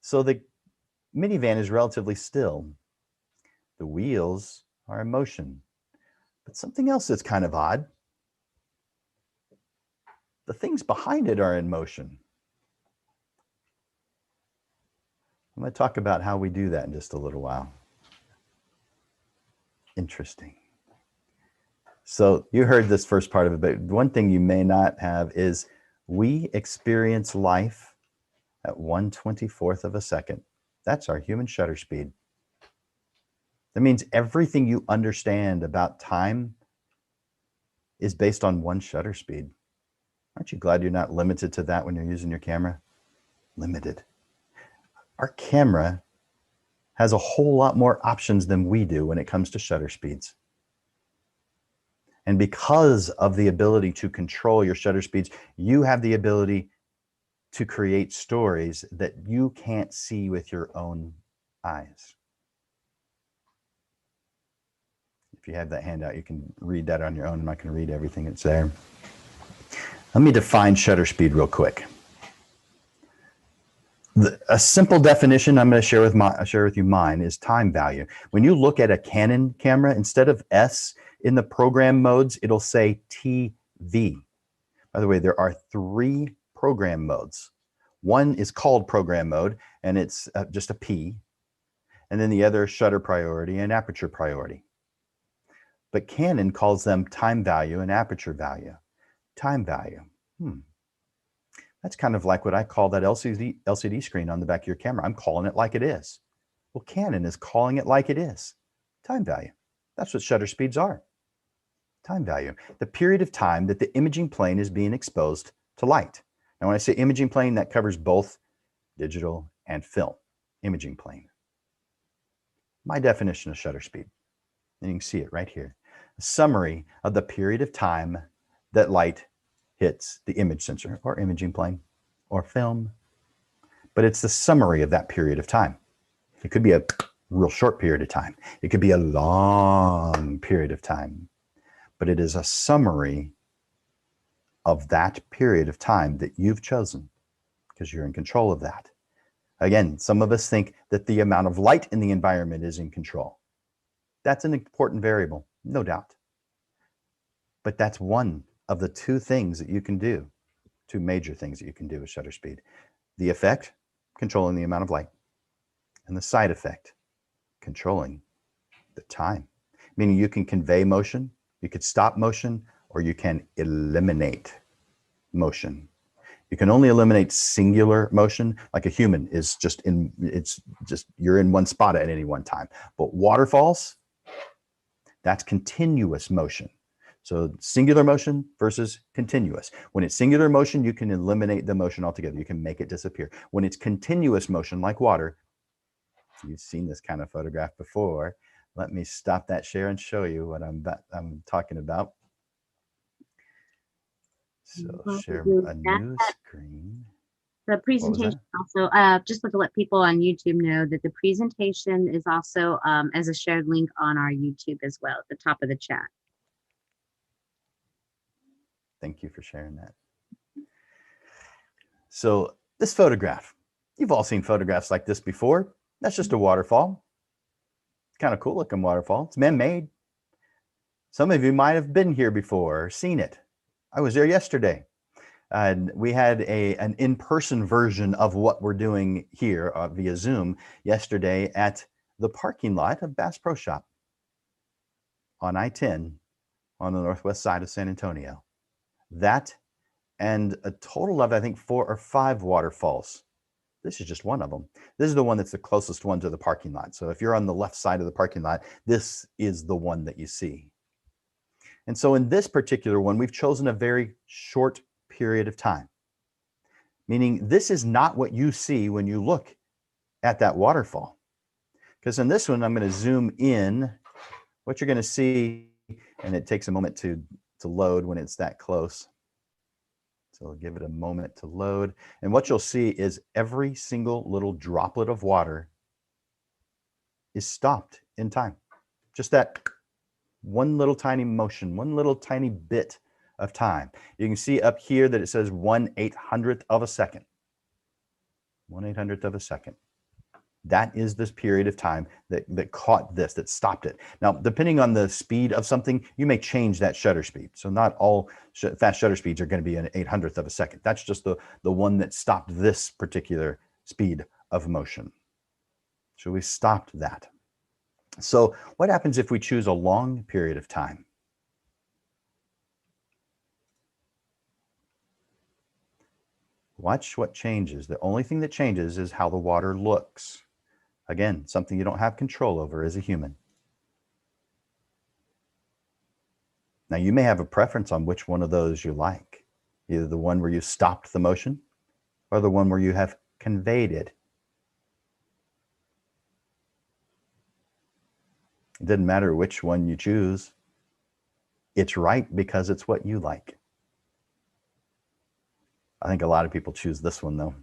So the minivan is relatively still. The wheels are in motion. But something else that's kind of odd. The things behind it are in motion. I'm going to talk about how we do that in just a little while. Interesting. So you heard this first part of it, but one thing you may not have is we experience life at 1/24th of a second. That's our human shutter speed. That means everything you understand about time is based on one shutter speed. Aren't you glad you're not limited to that when you're using your camera? Limited. Our camera has a whole lot more options than we do when it comes to shutter speeds. And because of the ability to control your shutter speeds, you have the ability to create stories that you can't see with your own eyes. If you have that handout, you can read that on your own. I'm not going to read everything that's there. Let me define shutter speed real quick. A simple definition I'm going to share with you mine is time value. When you look at a Canon camera, instead of S in the program modes, it'll say TV. By the way, there are 3 program modes. One is called program mode, and it's just a P. And then the other shutter priority and aperture priority. But Canon calls them time value and aperture value. Time value. That's kind of like what I call that LCD screen on the back of your camera. I'm calling it like it is. Well, Canon is calling it like it is. Time value. That's what shutter speeds are. Time value. The period of time that the imaging plane is being exposed to light. Now, when I say imaging plane, that covers both digital and film. Imaging plane. My definition of shutter speed. And you can see it right here. A summary of the period of time that light hits the image sensor or imaging plane or film. But it's the summary of that period of time. It could be a real short period of time. It could be a long period of time. But it is a summary of that period of time that you've chosen because you're in control of that. Again, some of us think that the amount of light in the environment is in control. That's an important variable, no doubt. But that's one of the two things that you can do, two major things that you can do with shutter speed. The effect, controlling the amount of light, and the side effect, controlling the time. Meaning you can convey motion, you could stop motion, or you can eliminate motion. You can only eliminate singular motion, like a human is just in, you're in one spot at any one time. But waterfalls, that's continuous motion. So singular motion versus continuous. When it's singular motion, you can eliminate the motion altogether. You can make it disappear. When it's continuous motion, like water, you've seen this kind of photograph before. Let me stop that share and show you what I'm talking about. So share a new screen. The presentation also, just to let people on YouTube know that the presentation is also as a shared link on our YouTube as well, at the top of the chat. Thank you for sharing that. So this photograph, you've all seen photographs like this before. That's just a waterfall. Kind of cool looking waterfall. It's man-made. Some of you might have been here before or seen it. I was there yesterday. And we had an in-person version of what we're doing here via Zoom yesterday at the parking lot of Bass Pro Shop on I-10 on the northwest side of San Antonio. That and a total of, I think, 4 or 5 waterfalls. This is just one of them. This is the one that's the closest one to the parking lot. So if you're on the left side of the parking lot, this is the one that you see. And so in this particular one, we've chosen a very short period of time, meaning this is not what you see when you look at that waterfall. Because in this one, I'm going to zoom in. What you're going to see, and it takes a moment to load when it's that close. So I'll give it a moment to load. And what you'll see is every single little droplet of water is stopped in time. Just that one little tiny motion, one little tiny bit of time. You can see up here that it says 1/800th of a second. 1/800th of a second. That is this period of time that caught this, that stopped it. Now, depending on the speed of something, you may change that shutter speed. So not all fast shutter speeds are going to be an 1/800th of a second. That's just the one that stopped this particular speed of motion. So we stopped that. So what happens if we choose a long period of time? Watch what changes. The only thing that changes is how the water looks. Again, something you don't have control over as a human. Now, you may have a preference on which one of those you like. Either the one where you stopped the motion or the one where you have conveyed it. It doesn't matter which one you choose. It's right because it's what you like. I think a lot of people choose this one though.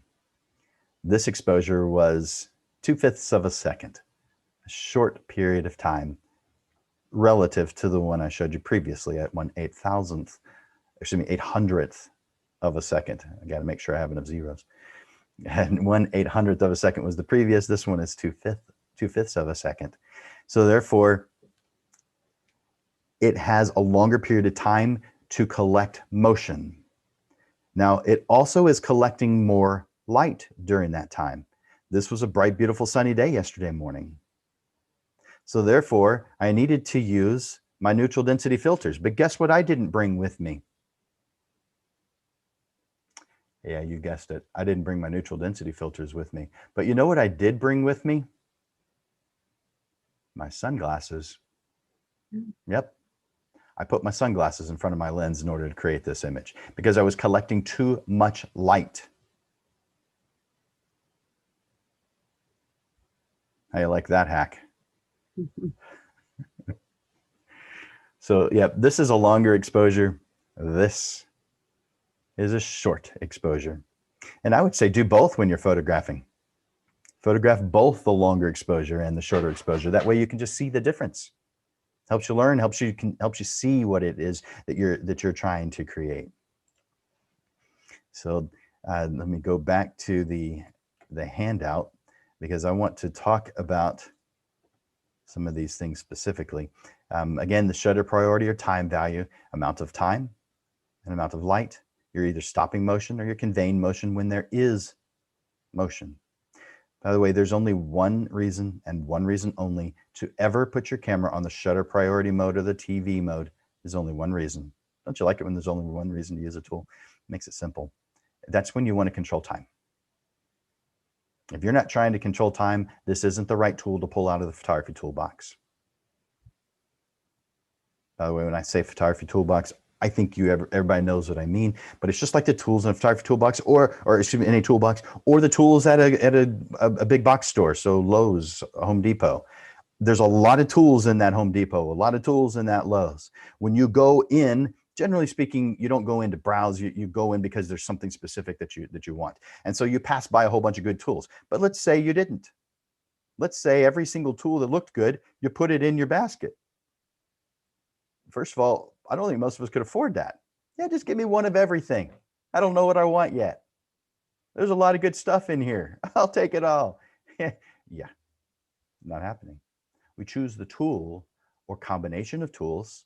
This exposure was 2/5 of a second, a short period of time relative to the one I showed you previously at 1/800th of a second. I got to make sure I have enough zeros. And 1/800th of a second was the previous. This one is 2/5 of a second. So therefore, it has a longer period of time to collect motion. Now, it also is collecting more light during that time. This was a bright, beautiful sunny day yesterday morning. So therefore, I needed to use my neutral density filters. But guess what I didn't bring with me? Yeah, you guessed it. I didn't bring my neutral density filters with me. But you know what I did bring with me? My sunglasses. Yep. I put my sunglasses in front of my lens in order to create this image because I was collecting too much light. How you like that hack? So, yeah, this is a longer exposure. This is a short exposure. And I would say do both when you're photographing. Photograph both the longer exposure and the shorter exposure. That way you can just see the difference. Helps you learn, helps you see what it is that you're trying to create. So let me go back to the handout because I want to talk about some of these things specifically. Again, the shutter priority or time value, amount of time and amount of light. You're either stopping motion or you're conveying motion when there is motion. By the way, there's only one reason and one reason only to ever put your camera on the shutter priority mode or the TV mode. There's only one reason. Don't you like it when there's only one reason to use a tool? It makes it simple. That's when you want to control time. If you're not trying to control time, this isn't the right tool to pull out of the photography toolbox. By the way, when I say photography toolbox, I think everybody knows what I mean, but it's just like the tools in a photography toolbox or excuse me, any toolbox, or the tools at a big box store. So Lowe's, Home Depot. There's a lot of tools in that Home Depot, a lot of tools in that Lowe's. When you go in, generally speaking, you don't go in to browse, you go in because there's something specific that you want. And so you pass by a whole bunch of good tools. But let's say you didn't. Let's say every single tool that looked good, you put it in your basket. First of all, I don't think most of us could afford that. Yeah, just give me one of everything. I don't know what I want yet. There's a lot of good stuff in here. I'll take it all. Yeah, not happening. We choose the tool or combination of tools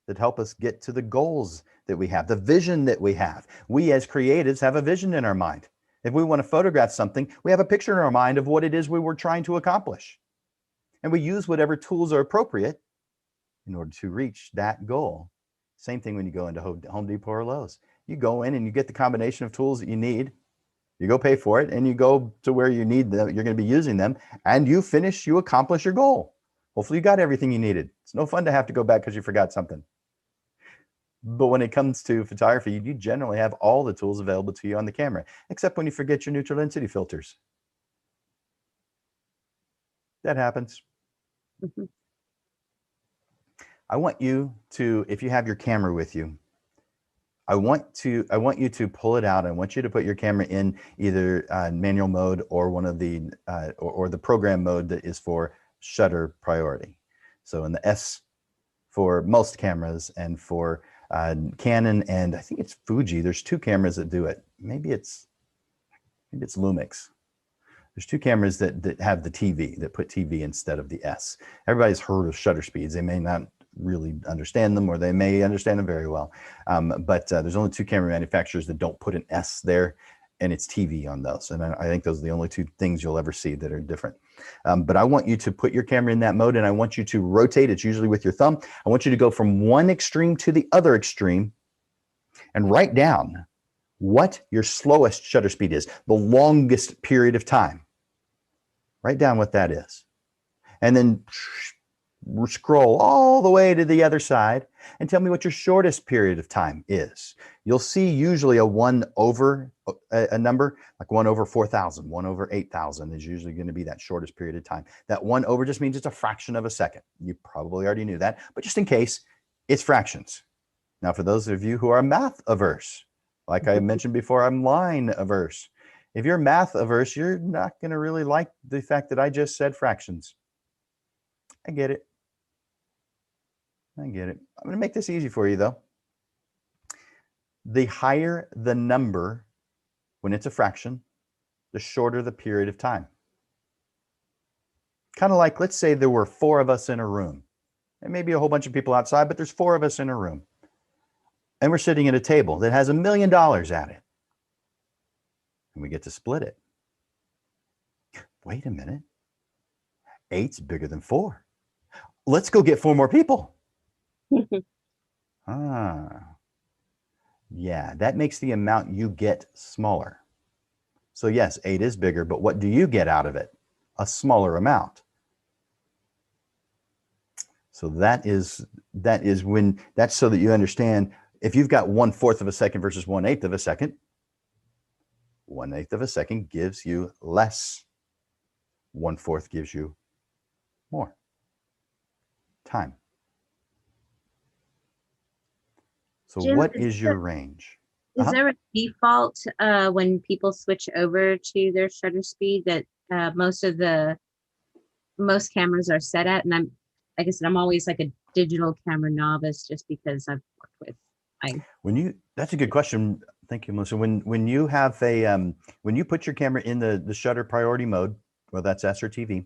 that help us get to the goals that we have, the vision that we have. We as creatives have a vision in our mind. If we want to photograph something, we have a picture in our mind of what it is we were trying to accomplish. And we use whatever tools are appropriate in order to reach that goal. Same thing when you go into Home Depot or Lowe's. You go in and you get the combination of tools that you need. You go pay for it and you go to where you need them. You're going to be using them and you finish, you accomplish your goal. Hopefully you got everything you needed. It's no fun to have to go back because you forgot something. But when it comes to photography, you generally have all the tools available to you on the camera, except when you forget your neutral density filters. That happens. Mm-hmm. I want you to, if you have your camera with you, I want you to pull it out. I want you to put your camera in either manual mode or one of the or the program mode that is for shutter priority. So in the S for most cameras and for Canon and I think it's Fuji. There's two cameras that do it. Maybe it's Lumix. There's two cameras that have the TV, that put TV instead of the S. Everybody's heard of shutter speeds. They may not really understand them or they may understand them very well. But there's only two camera manufacturers that don't put an S there and it's TV on those. And I think those are the only two things you'll ever see that are different. But I want you to put your camera in that mode and I want you to rotate. It's usually with your thumb. I want you to go from one extreme to the other extreme and write down what your slowest shutter speed is, the longest period of time. Write down what that is. And then scroll all the way to the other side and tell me what your shortest period of time is. You'll see usually a 1 over a number, like 1 over 4,000, 1 over 8,000 is usually going to be that shortest period of time. That 1 over just means it's a fraction of a second. You probably already knew that, but just in case, it's fractions. Now, for those of you who are math averse, like I mentioned before, I'm line averse. If you're math averse, you're not going to really like the fact that I just said fractions. I get it. I get it. I'm going to make this easy for you, though. The higher the number when it's a fraction, the shorter the period of time. Kind of like, let's say there were 4 of us in a room. There may be a whole bunch of people outside, but there's 4 of us in a room. And we're sitting at a table that has $1 million at it. and we get to split it. Wait a minute. 8's bigger than 4. Let's go get 4 more people. Yeah, that makes the amount you get smaller. So yes, 8 is bigger, but what do you get out of it? A smaller amount. So that's so that you understand, if you've got 1/4 of a second versus 1/8 of a second, 1/8 of a second gives you less. 1/4 gives you more time. So Jim, what is your range? Is there a default when people switch over to their shutter speed that most cameras are set at? And like I said, I'm always like a digital camera novice just because I've worked with. That's a good question. Thank you, Melissa. When you have when you put your camera in the shutter priority mode, whether that's S or TV,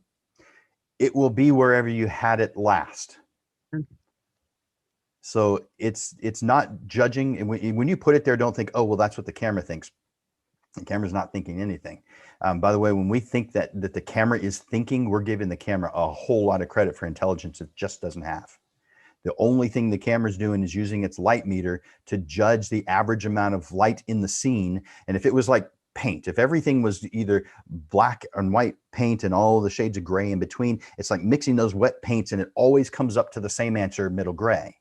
it will be wherever you had it last. Okay. So it's not judging. And when you put it there, don't think, oh, well, that's what the camera thinks. The camera's not thinking anything. By the way, when we think that the camera is thinking, we're giving the camera a whole lot of credit for intelligence it just doesn't have. The only thing the camera's doing is using its light meter to judge the average amount of light in the scene. And if it was like paint, if everything was either black and white paint and all the shades of gray in between, it's like mixing those wet paints and it always comes up to the same answer, middle gray.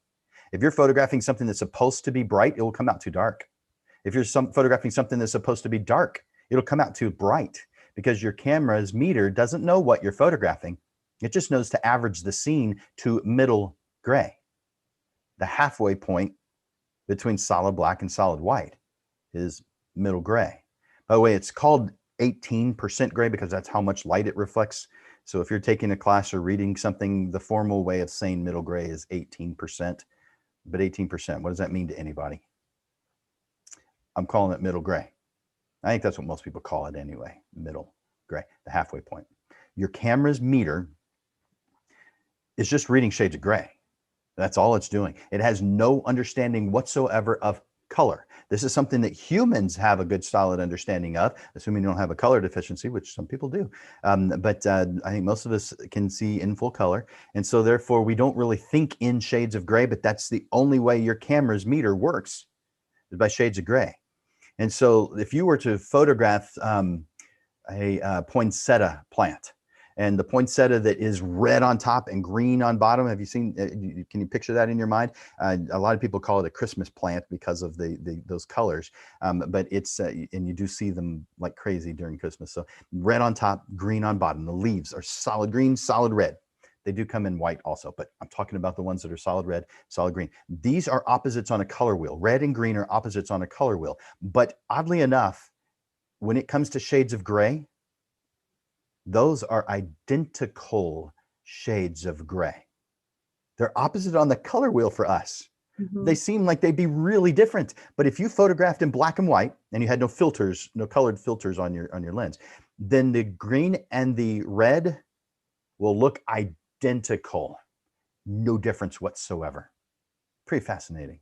If you're photographing something that's supposed to be bright, it will come out too dark. If you're photographing something that's supposed to be dark, it'll come out too bright because your camera's meter doesn't know what you're photographing. It just knows to average the scene to middle gray. The halfway point between solid black and solid white is middle gray. By the way, it's called 18% gray because that's how much light it reflects. So if you're taking a class or reading something, the formal way of saying middle gray is 18%. But 18%, what does that mean to anybody? I'm calling it middle gray. I think that's what most people call it anyway, middle gray, the halfway point. Your camera's meter is just reading shades of gray. That's all it's doing. It has no understanding whatsoever of color. This is something that humans have a good solid understanding of, assuming you don't have a color deficiency, which some people do. But I think most of us can see in full color. And so therefore we don't really think in shades of gray, but that's the only way your camera's meter works, is by shades of gray. And so if you were to photograph a poinsettia plant, and the poinsettia that is red on top and green on bottom, have you seen, can you picture that in your mind? A lot of people call it a Christmas plant because of those colors, but it's, and you do see them like crazy during Christmas. So red on top, green on bottom. The leaves are solid green, solid red. They do come in white also, but I'm talking about the ones that are solid red, solid green. These are opposites on a color wheel. Red and green are opposites on a color wheel. But oddly enough, when it comes to shades of gray, those are identical shades of gray. They're opposite on the color wheel for us. Mm-hmm. They seem like they'd be really different. But if you photographed in black and white and you had no filters, no colored filters on your lens, then the green and the red will look identical. No difference whatsoever. Pretty fascinating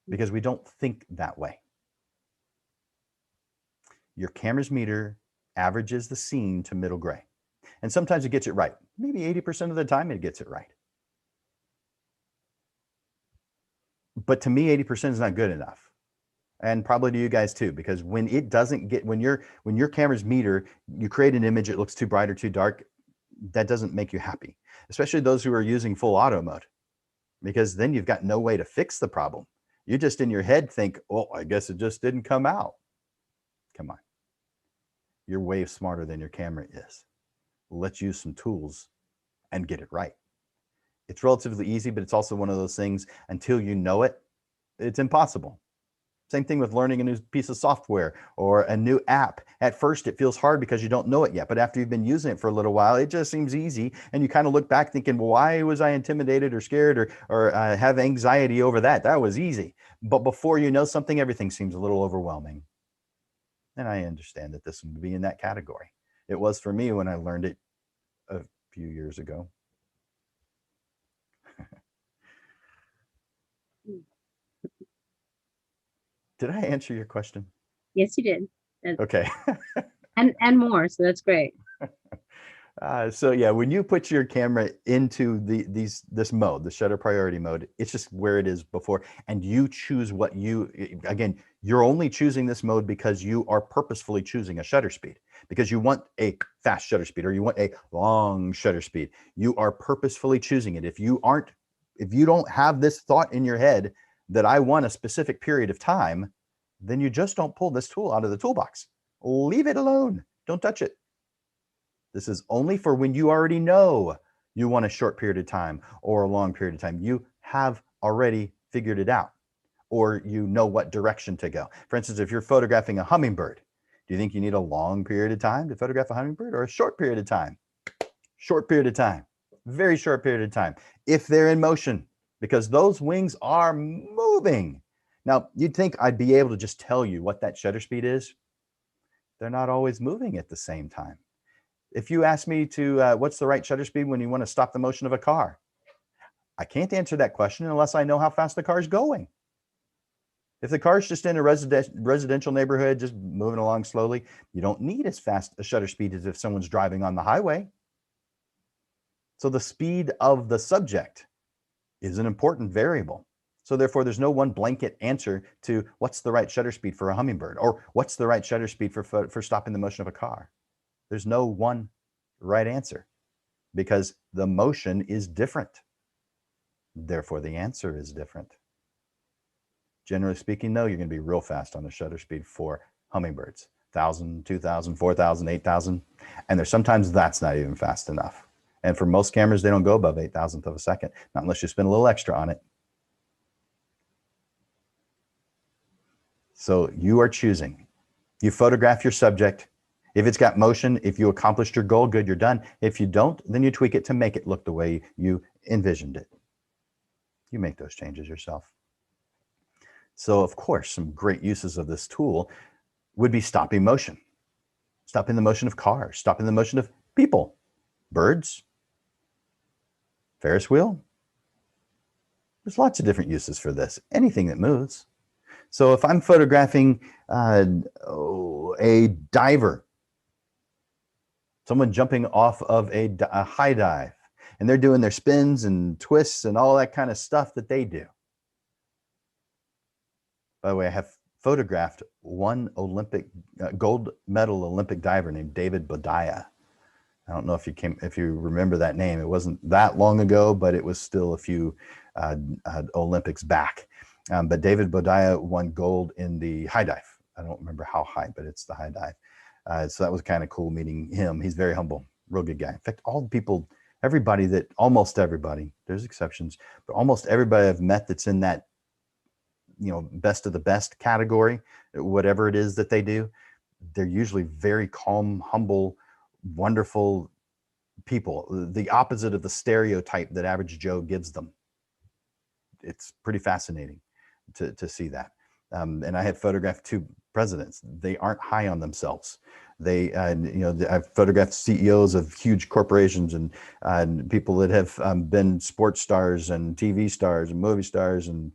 because we don't think that way. Your camera's meter averages the scene to middle gray. And sometimes it gets it right. Maybe 80% of the time it gets it right. But to me, 80% is not good enough. And probably to you guys too, because when it doesn't get, when your camera's meter, you create an image, it looks too bright or too dark, that doesn't make you happy, especially those who are using full auto mode, because then you've got no way to fix the problem. You just in your head think, oh, I guess it just didn't come out. Come on. You're way smarter than your camera is. Let's use some tools and get it right. It's relatively easy, but it's also one of those things, until you know it, it's impossible. Same thing with learning a new piece of software or a new app. At first, it feels hard because you don't know it yet, but after you've been using it for a little while, it just seems easy. And you kind of look back thinking, well, why was I intimidated or scared or have anxiety over that? That was easy. But before you know something, everything seems a little overwhelming. And I understand that this would be in that category. It was for me when I learned it a few years ago. Did I answer your question? Yes, you did. Okay. And more. So that's great. So yeah, when you put your camera into this mode, the shutter priority mode, it's just where it is before, and you choose what again, you're only choosing this mode because you are purposefully choosing a shutter speed, because you want a fast shutter speed or you want a long shutter speed. You are purposefully choosing it. If you don't have this thought in your head that I want a specific period of time, then you just don't pull this tool out of the toolbox. Leave it alone. Don't touch it. This is only for when you already know you want a short period of time or a long period of time. You have already figured it out, or you know what direction to go. For instance, if you're photographing a hummingbird, do you think you need a long period of time to photograph a hummingbird, or a short period of time? Short period of time, very short period of time, if they're in motion, because those wings are moving. Now, you'd think I'd be able to just tell you what that shutter speed is. They're not always moving at the same time. If you ask me to, what's the right shutter speed when you want to stop the motion of a car? I can't answer that question unless I know how fast the car is going. If the car is just in a residential neighborhood, just moving along slowly, you don't need as fast a shutter speed as if someone's driving on the highway. So the speed of the subject is an important variable. So therefore, there's no one blanket answer to what's the right shutter speed for a hummingbird, or what's the right shutter speed for stopping the motion of a car. There's no one right answer, because the motion is different. Therefore, the answer is different. Generally speaking, though, you're going to be real fast on the shutter speed for hummingbirds. 1,000, 2,000, 4,000, 8,000. And there's sometimes that's not even fast enough. And for most cameras, they don't go above 8,000th of a second, not unless you spend a little extra on it. So you are choosing. You photograph your subject. If it's got motion, if you accomplished your goal, good, you're done. If you don't, then you tweak it to make it look the way you envisioned it. You make those changes yourself. So of course, some great uses of this tool would be stopping motion, stopping the motion of cars, stopping the motion of people, birds, Ferris wheel. There's lots of different uses for this, anything that moves. So if I'm photographing a diver, someone jumping off of a high dive, and they're doing their spins and twists and all that kind of stuff that they do. By the way, I have photographed one Olympic gold medal Olympic diver named David Bodaya. I don't know if you remember that name. It wasn't that long ago, but it was still a few Olympics back. But David Bodaya won gold in the high dive. I don't remember how high, but it's the high dive. So that was kind of cool meeting him. He's very humble, real good guy. In fact, all the people, almost everybody, there's exceptions, but almost everybody I've met that's in that, best of the best category, whatever it is that they do, they're usually very calm, humble, wonderful people, the opposite of the stereotype that average Joe gives them. It's pretty fascinating to see that. And I have photographed two presidents. They aren't high on themselves. I've photographed CEOs of huge corporations and people that have been sports stars and TV stars and movie stars, and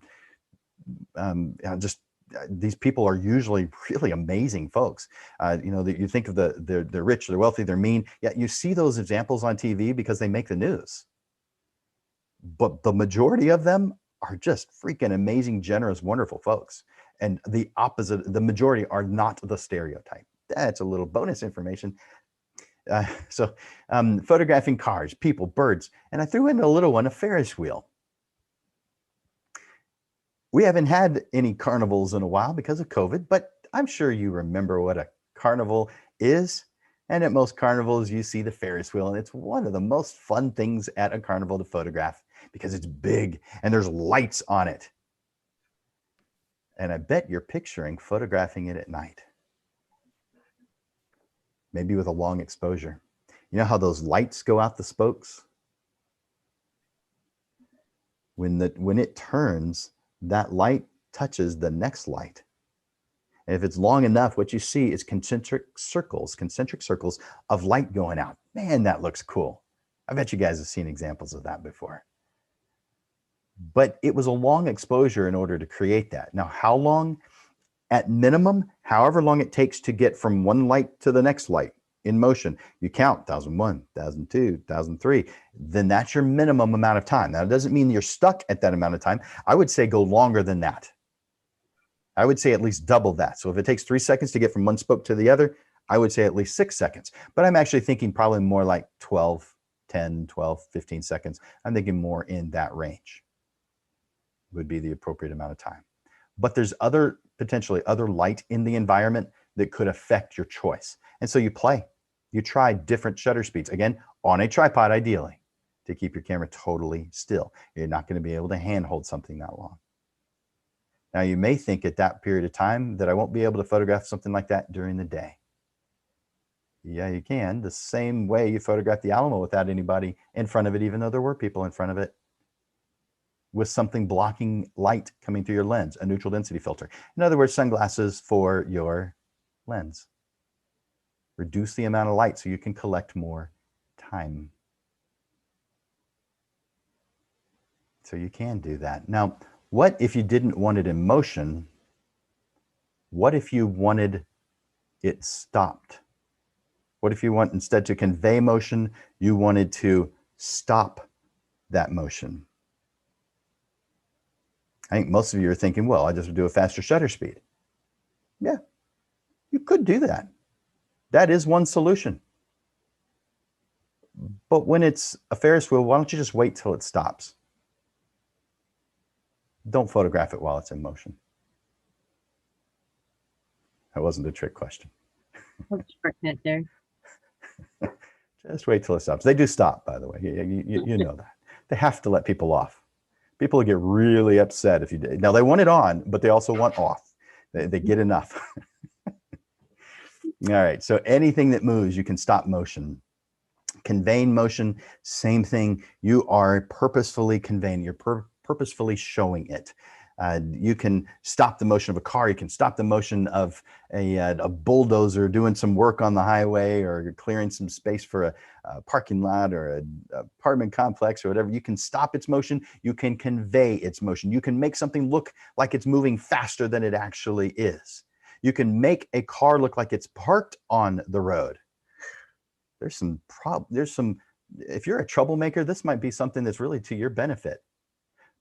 these people are usually really amazing folks. That you think of they're rich, they're wealthy, they're mean. Yeah, you see those examples on TV because they make the news. But the majority of them are just freaking amazing, generous, wonderful folks. And the opposite, the majority are not the stereotype. That's a little bonus information. So photographing cars, people, birds, and I threw in a little one, a Ferris wheel. We haven't had any carnivals in a while because of COVID, but I'm sure you remember what a carnival is. And at most carnivals, you see the Ferris wheel, and it's one of the most fun things at a carnival to photograph because it's big and there's lights on it. And I bet you're picturing photographing it at night, maybe with a long exposure. You know how those lights go out the spokes? When it turns, that light touches the next light. And if it's long enough, what you see is concentric circles of light going out. Man, that looks cool. I bet you guys have seen examples of that before. But it was a long exposure in order to create that. Now, how long? At minimum, however long it takes to get from one light to the next light in motion, you count 1001, 1002, 1003, then that's your minimum amount of time. Now, it doesn't mean you're stuck at that amount of time. I would say go longer than that. I would say at least double that. So if it takes 3 seconds to get from one spoke to the other, I would say at least 6 seconds. But I'm actually thinking probably more like 12, 10, 12, 15 seconds. I'm thinking more in that range would be the appropriate amount of time. But there's potentially other light in the environment that could affect your choice. And so you play. You try different shutter speeds. Again, on a tripod, ideally, to keep your camera totally still. You're not going to be able to handhold something that long. Now, you may think at that period of time that I won't be able to photograph something like that during the day. Yeah, you can. The same way you photographed the Alamo without anybody in front of it, even though there were people in front of it, with something blocking light coming through your lens, a neutral density filter. In other words, sunglasses for your lens. Reduce the amount of light so you can collect more time. So you can do that. Now, what if you didn't want it in motion? What if you wanted it stopped? What if you want, instead to convey motion, you wanted to stop that motion? I think most of you are thinking, well, I just would do a faster shutter speed. Yeah, you could do that. That is one solution. But when it's a Ferris wheel, why don't you just wait till it stops? Don't photograph it while it's in motion. That wasn't a trick question. There. Just wait till it stops. They do stop, by the way. You know that. They have to let people off. People get really upset if you did. Now, they want it on, but they also want off. They get enough. All right, so anything that moves, you can stop motion. Conveying motion, same thing. You are purposefully conveying, you're purposefully showing it. You can stop the motion of a car. You can stop the motion of a bulldozer doing some work on the highway, or clearing some space for a parking lot or an apartment complex or whatever. You can stop its motion. You can convey its motion. You can make something look like it's moving faster than it actually is. You can make a car look like it's parked on the road. There's some, if you're a troublemaker, this might be something that's really to your benefit.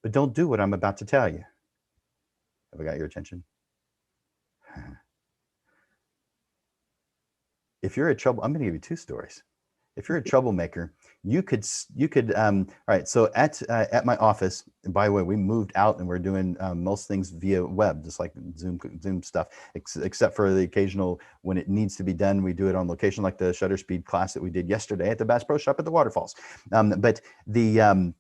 But don't do what I'm about to tell you. Have I got your attention? If you're a I'm going to give you 2 stories. If you're a troublemaker, you could all right, so at my office, and by the way, we moved out and we're doing most things via web, just like Zoom stuff, except for the occasional, when it needs to be done, we do it on location, like the shutter speed class that we did yesterday at the Bass Pro Shop at the Waterfalls. But the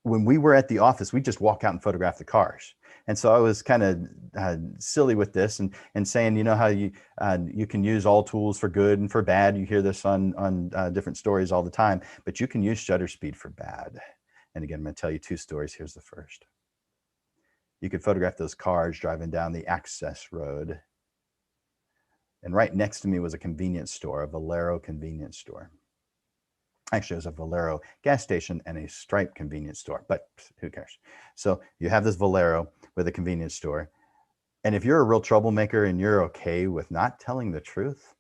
when we were at the office, we just walk out and photograph the cars. And so I was kind of silly with this and saying, you know how you can use all tools for good and for bad. You hear this on different stories all the time, but you can use shutter speed for bad. And again, I'm going to tell you 2 stories. Here's the first. You could photograph those cars driving down the access road. And right next to me was a convenience store, a Valero convenience store. Actually, it was a Valero gas station and a Stripe convenience store, but who cares? So you have this Valero with a convenience store. And if you're a real troublemaker and you're okay with not telling the truth,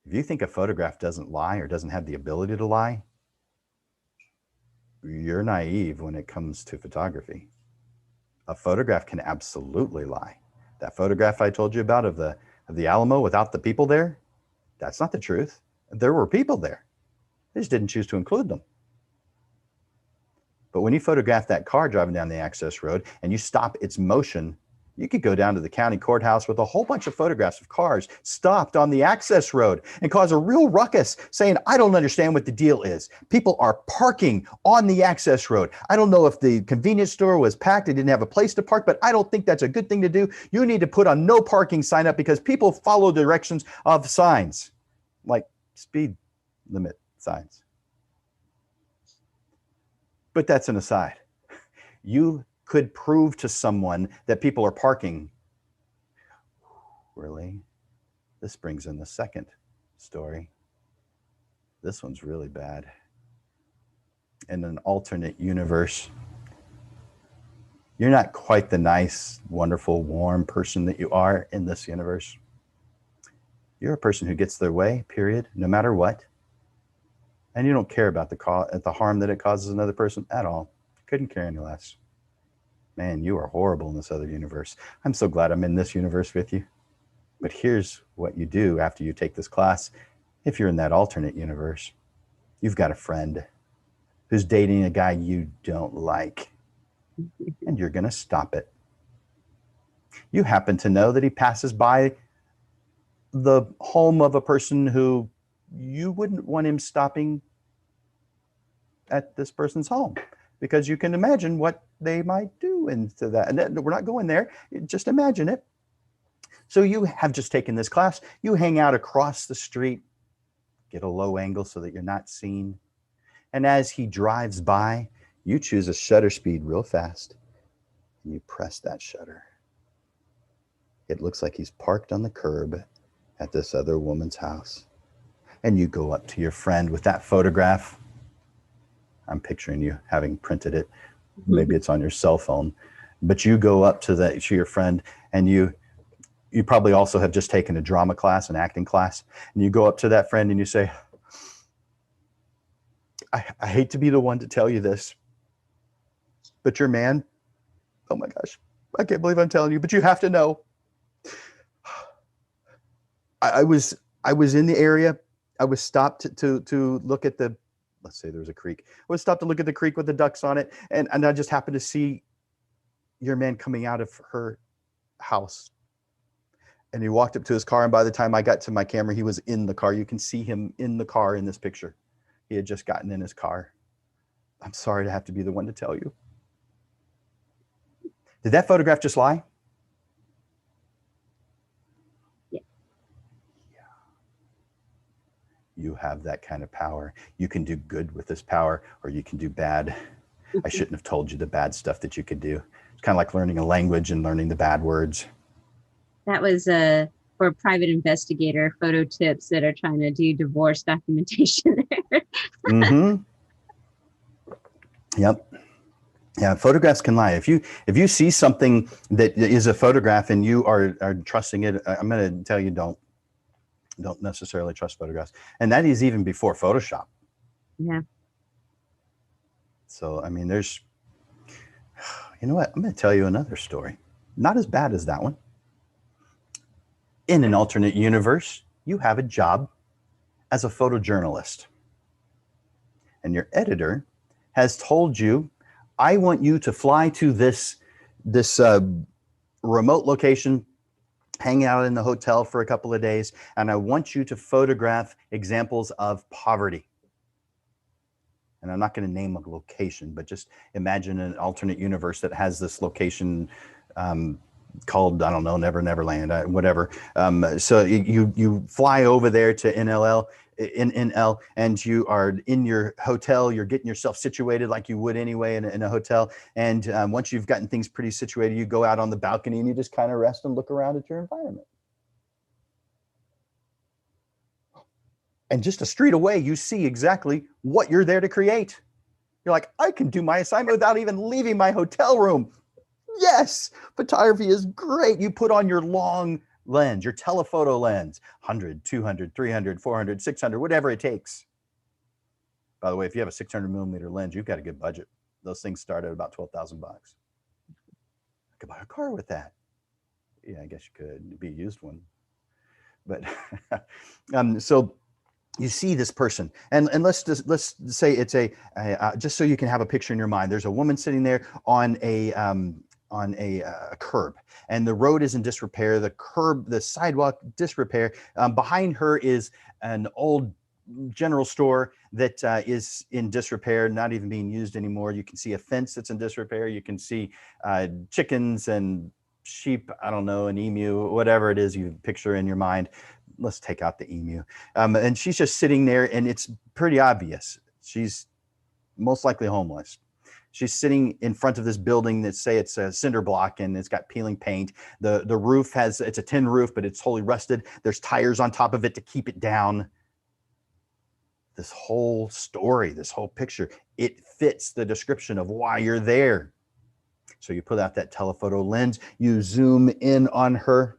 if you think a photograph doesn't lie or doesn't have the ability to lie, you're naive when it comes to photography. A photograph can absolutely lie. That photograph I told you about of the Alamo without the people there, that's not the truth. There were people there. They just didn't choose to include them. But when you photograph that car driving down the access road and you stop its motion, you could go down to the county courthouse with a whole bunch of photographs of cars stopped on the access road and cause a real ruckus saying, I don't understand what the deal is. People are parking on the access road. I don't know if the convenience store was packed, they didn't have a place to park, but I don't think that's a good thing to do. You need to put a no parking sign up because people follow directions of signs, like speed limit signs. But that's an aside. You could prove to someone that people are parking. Really? This brings in the second story. This one's really bad. In an alternate universe, You're not quite the nice, wonderful, warm person that you are in this universe. You're a person who gets their way, period, no matter what. And you don't care about the harm that it causes another person at all. Couldn't care any less. Man, you are horrible in this other universe. I'm so glad I'm in this universe with you. But here's what you do after you take this class. If you're in that alternate universe, you've got a friend who's dating a guy you don't like, and you're going to stop it. You happen to know that he passes by the home of a person who you wouldn't want him stopping at this person's home, because you can imagine what they might do into that. And we're not going there. Just imagine it. So you have just taken this class. You hang out across the street, get a low angle so that you're not seen. And as he drives by, you choose a shutter speed real fast, and you press that shutter. It looks like he's parked on the curb at this other woman's house. And you go up to your friend with that photograph. I'm picturing you having printed it. Maybe it's on your cell phone. But you go up to your friend, and you probably also have just taken a drama class, an acting class. And you go up to that friend and you say, I hate to be the one to tell you this, but your man, oh my gosh, I can't believe I'm telling you, but you have to know. I was in the area. I was stopped to look at the, let's say there's a creek. I was stopped to look at the creek with the ducks on it. And I just happened to see your man coming out of her house. And he walked up to his car. And by the time I got to my camera, he was in the car. You can see him in the car in this picture. He had just gotten in his car. I'm sorry to have to be the one to tell you. Did that photograph just lie? Yeah. You have that kind of power. You can do good with this power, or you can do bad. I shouldn't have told you the bad stuff that you could do. It's kind of like learning a language and learning the bad words. That was for a private investigator, photo tips that are trying to do divorce documentation there. Mm-hmm. Yep. Yeah, photographs can lie. If you see something that is a photograph and you are trusting it, I'm going to tell you don't necessarily trust photographs. And that is even before Photoshop. Yeah. So, I mean, you know what? I'm going to tell you another story. Not as bad as that one. In an alternate universe, you have a job as a photojournalist. And your editor has told you, I want you to fly to this remote location, hang out in the hotel for a couple of days, and I want you to photograph examples of poverty. And I'm not going to name a location, but just imagine an alternate universe that has this location called, I don't know, Neverland, whatever. So you fly over there to NL, and you are in your hotel. You're getting yourself situated like you would anyway in a hotel. And once you've gotten things pretty situated, you go out on the balcony and you just kind of rest and look around at your environment. And just a street away, you see exactly what you're there to create. You're like, I can do my assignment without even leaving my hotel room. Yes, photography is great. You put on your long lens, your telephoto lens, 100, 200, 300, 400, 600, whatever it takes. By the way, if you have a 600 millimeter lens, you've got a good budget. Those things start at about $12,000. I could buy a car with that. Yeah, I guess you could. It'd be a used one. But so you see this person, and let's say it's just so you can have a picture in your mind. There's a woman sitting there on a curb, and the road is in disrepair. The sidewalk disrepair. Behind her is an old general store that is in disrepair, not even being used anymore. You can see a fence that's in disrepair. You can see chickens and sheep, I don't know, an emu, whatever it is you picture in your mind. Let's take out the emu. And she's just sitting there, and it's pretty obvious. She's most likely homeless. She's sitting in front of this building that, say it's a cinder block, and it's got peeling paint. The roof it's a tin roof, but it's totally rusted. There's tires on top of it to keep it down. This whole story, this whole picture, it fits the description of why you're there. So you pull out that telephoto lens, you zoom in on her,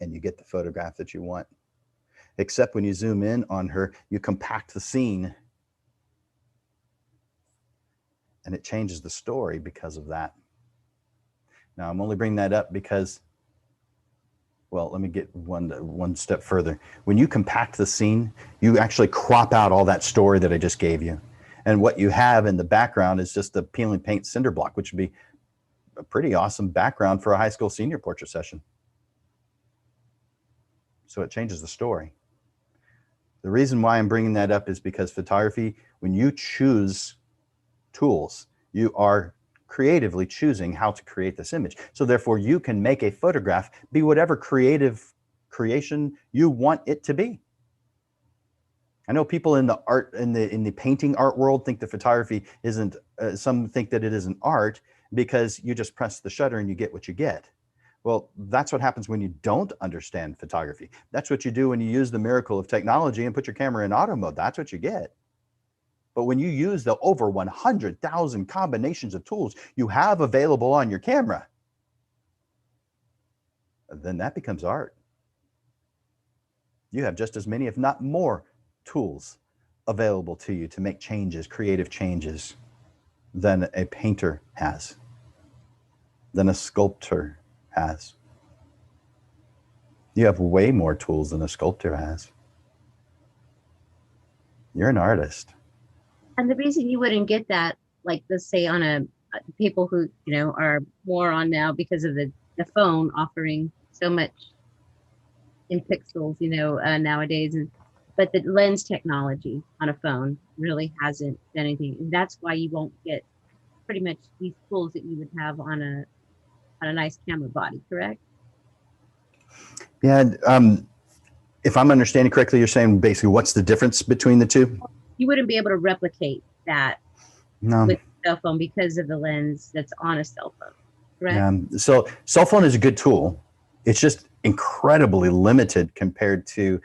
and you get the photograph that you want. Except when you zoom in on her, you compact the scene, and it changes the story because of that. Now, I'm only bringing that up because, well, let me get one step further. When you compact the scene, you actually crop out all that story that I just gave you. And what you have in the background is just a peeling paint cinder block, which would be a pretty awesome background for a high school senior portrait session. So it changes the story. The reason why I'm bringing that up is because photography, when you choose tools, you are creatively choosing how to create this image. So therefore you can make a photograph be whatever creative creation you want it to be. I know people in the art, in the painting art world think that photography isn't, some think that it isn't art because you just press the shutter and you get what you get. Well, that's what happens when you don't understand photography. That's what you do when you use the miracle of technology and put your camera in auto mode. That's what you get. But when you use the over 100,000 combinations of tools you have available on your camera, then that becomes art. You have just as many, if not more, tools available to you to make changes, creative changes, than a painter has, than a sculptor has. You have way more tools than a sculptor has. You're an artist. And the reason you wouldn't get that, like let's say on a people who, you know, are more on now because of the phone offering so much in pixels, you know, nowadays, but the lens technology on a phone really hasn't done anything. And that's why you won't get pretty much these tools that you would have on a nice camera body, correct? Yeah. If I'm understanding correctly, you're saying basically what's the difference between the two? You wouldn't be able to replicate that with a cell phone because of the lens that's on a cell phone, correct? Yeah. So cell phone is a good tool. It's just incredibly limited compared to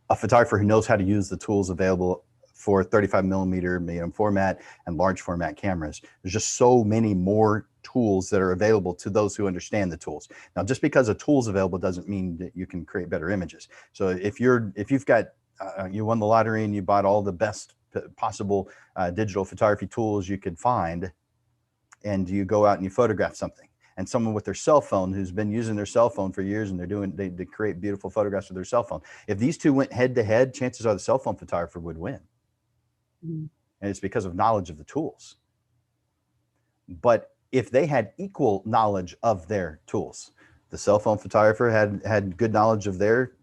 a photographer who knows how to use the tools available for 35 millimeter medium format and large format cameras. There's just so many more tools that are available to those who understand the tools. Now, just because a tool's available doesn't mean that you can create better images. So if you've got, you won the lottery and you bought all the best possible digital photography tools you could find, and you go out and you photograph something, and someone with their cell phone who's been using their cell phone for years and they create beautiful photographs with their cell phone. If these two went head to head, chances are the cell phone photographer would win. Mm-hmm. And it's because of knowledge of the tools. But if they had equal knowledge of their tools, the cell phone photographer had good knowledge of their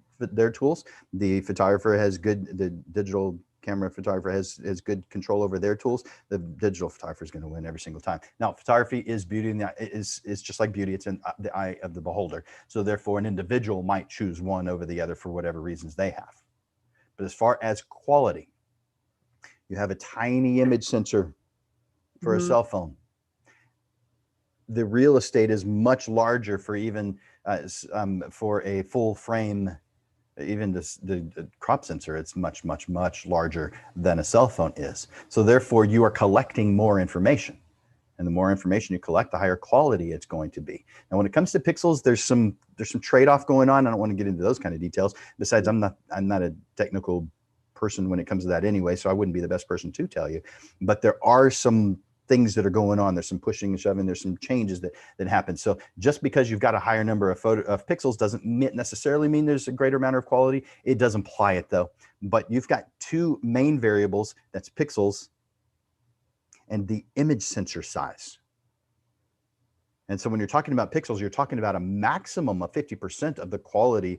tools. The photographer has good, the digital camera photographer has good control over their tools. The digital photographer is going to win every single time. Now, photography is beauty in the eye, is just like beauty. It's in the eye of the beholder. So therefore, an individual might choose one over the other for whatever reasons they have. But as far as quality, you have a tiny image sensor for a cell phone. The real estate is much larger for even for a full frame. Even the crop sensor, it's much, much, much larger than a cell phone is. So therefore, you are collecting more information. And the more information you collect, the higher quality it's going to be. And when it comes to pixels, there's some trade-off going on. I don't want to get into those kind of details. Besides, I'm not a technical person when it comes to that anyway, so I wouldn't be the best person to tell you. But there are some things that are going on. There's some pushing and shoving. There's some changes that happen. So just because you've got a higher number of pixels doesn't necessarily mean there's a greater amount of quality. It does imply it though. But you've got two main variables. That's pixels and the image sensor size. And so when you're talking about pixels, you're talking about a maximum of 50% of the quality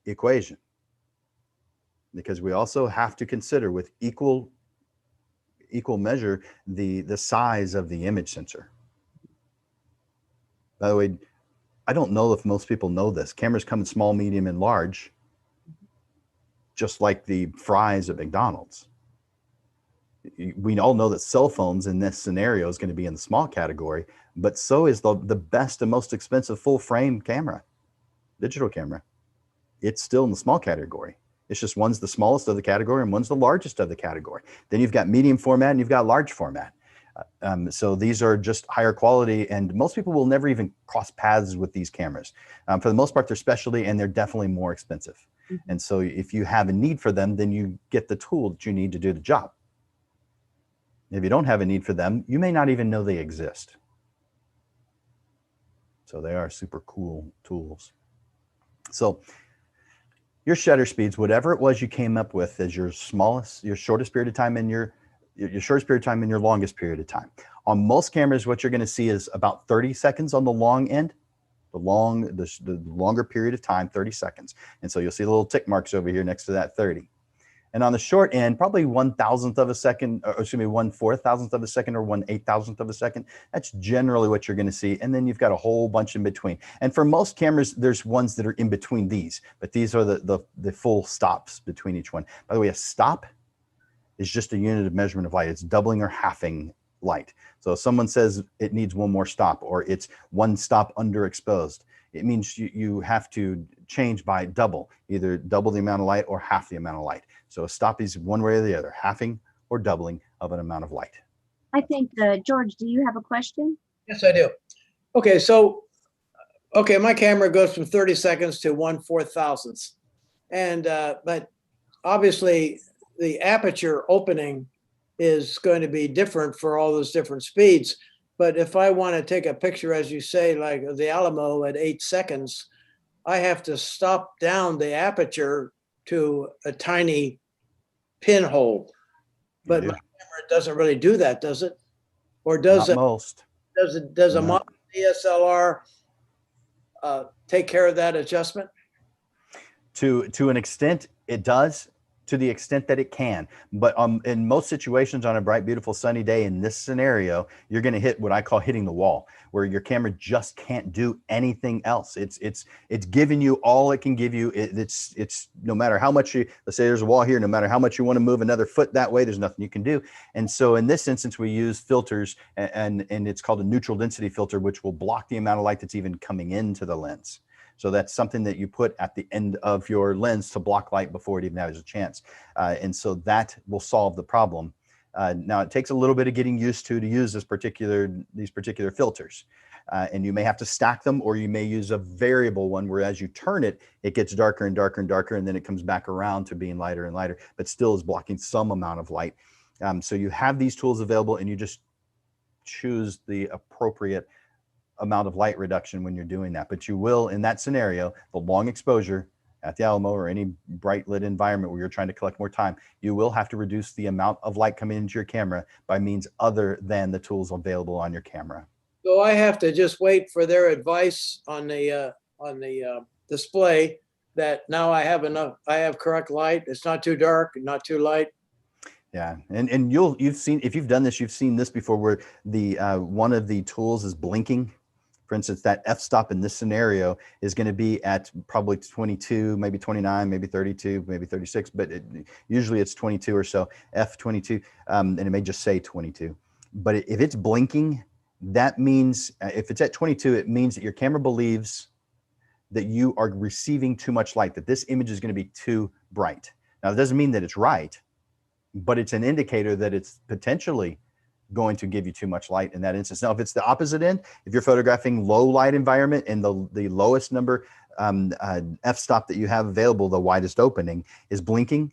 equation. Because we also have to consider with equal measure the size of the image sensor. By the way, I don't know if most people know this. Cameras come in small, medium, and large, just like the fries at McDonald's. We all know that cell phones in this scenario is going to be in the small category, but so is the best and most expensive full frame camera, digital camera. It's still in the small category. It's just one's the smallest of the category and one's the largest of the category. Then you've got medium format and you've got large format. So these are just higher quality, and most people will never even cross paths with these cameras. For the most part, they're specialty and they're definitely more expensive. Mm-hmm. And so if you have a need for them, then you get the tool that you need to do the job. If you don't have a need for them, you may not even know they exist. So they are super cool tools. So your shutter speeds, whatever it was you came up with as your shortest period of time and your shortest period of time and your longest period of time. On most cameras, what you're going to see is about 30 seconds on the long end, the longer period of time, 30 seconds. And so you'll see the little tick marks over here next to that 30. And on the short end, probably 1/1000th of a second, or excuse me, 1/4000th of a second, or 1/8000th of a second. That's generally what you're going to see. And then you've got a whole bunch in between. And for most cameras, there's ones that are in between these, but these are the full stops between each one. By the way, a stop is just a unit of measurement of light. It's doubling or halving light. So if someone says it needs one more stop, or it's one stop underexposed, it means you have to change by double, either double the amount of light or half the amount of light. So a stop is one way or the other, halving or doubling of an amount of light. I think, George, do you have a question? Yes, I do. Okay, so, okay, my camera goes from 30 seconds to 1/4000th. And, but obviously the aperture opening is going to be different for all those different speeds. But if I want to take a picture, as you say, like the Alamo at 8 seconds, I have to stop down the aperture to a tiny pinhole. But my camera doesn't really do that, does it? Or does Not it? most. Does a No. modern DSLR take care of that adjustment? To an extent, it does, to the extent that it can. But in most situations on a bright, beautiful, sunny day in this scenario, you're going to hit what I call hitting the wall, where your camera just can't do anything else. It's giving you all it can give you. It's no matter how much let's say there's a wall here, no matter how much you want to move another foot that way, there's nothing you can do. And so in this instance, we use filters, and it's called a neutral density filter, which will block the amount of light that's even coming into the lens. So that's something that you put at the end of your lens to block light before it even has a chance. And so that will solve the problem. Now it takes a little bit of getting used to use these particular filters. And you may have to stack them, or you may use a variable one where as you turn it, it gets darker and darker and darker, and then it comes back around to being lighter and lighter, but still is blocking some amount of light. So you have these tools available, and you just choose the appropriate amount of light reduction when you're doing that. But you will, in that scenario, the long exposure at the Alamo or any bright lit environment where you're trying to collect more time, you will have to reduce the amount of light coming into your camera by means other than the tools available on your camera. So I have to just wait for their advice on the display that now I have correct light. It's not too dark, not too light. Yeah, and you've seen, if you've done this, you've seen this before, where the one of the tools is blinking. For instance, that f-stop in this scenario is going to be at probably 22, maybe 29, maybe 32, maybe 36, but usually it's 22 or so, f22, and it may just say 22. But if it's blinking, that means, if it's at 22, it means that your camera believes that you are receiving too much light, that this image is going to be too bright. Now, it doesn't mean that it's right, but it's an indicator that it's potentially going to give you too much light in that instance. Now, if it's the opposite end, if you're photographing low light environment and the lowest number f-stop that you have available, the widest opening, is blinking,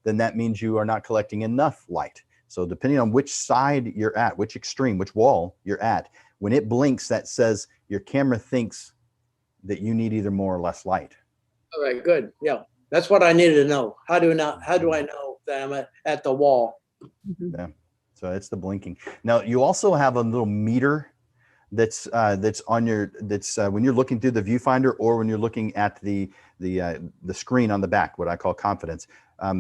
then that means you are not collecting enough light. So depending on which side you're at, which extreme, which wall you're at, when it blinks, that says your camera thinks that you need either more or less light. All right, good. Yeah, that's what I needed to know. How do I know that I'm at the wall? Yeah. So it's the blinking. Now you also have a little meter that's on your when you're looking through the viewfinder, or when you're looking at the screen on the back, what I call confidence.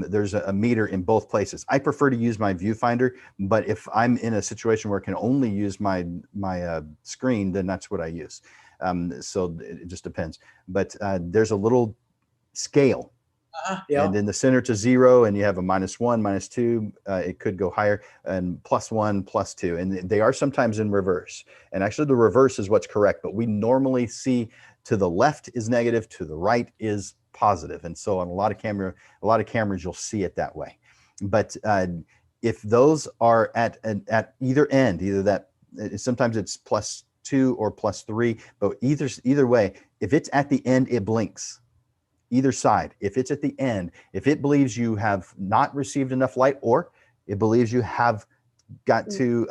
There's a meter in both places. I prefer to use my viewfinder, but if I'm in a situation where I can only use my screen, then that's what I use. So it just depends. But there's a little scale. Yeah. And in the center to 0, and you have a -1, -2, it could go higher, and +1, +2. And they are sometimes in reverse. And actually the reverse is what's correct, but we normally see to the left is negative, to the right is positive. And so on a lot of cameras, you'll see it that way. But if those are at either end, either that, sometimes it's +2 or +3, but either way, if it's at the end, it blinks. Either side, if it's at the end, if it believes you have not received enough light, or it believes you have got to,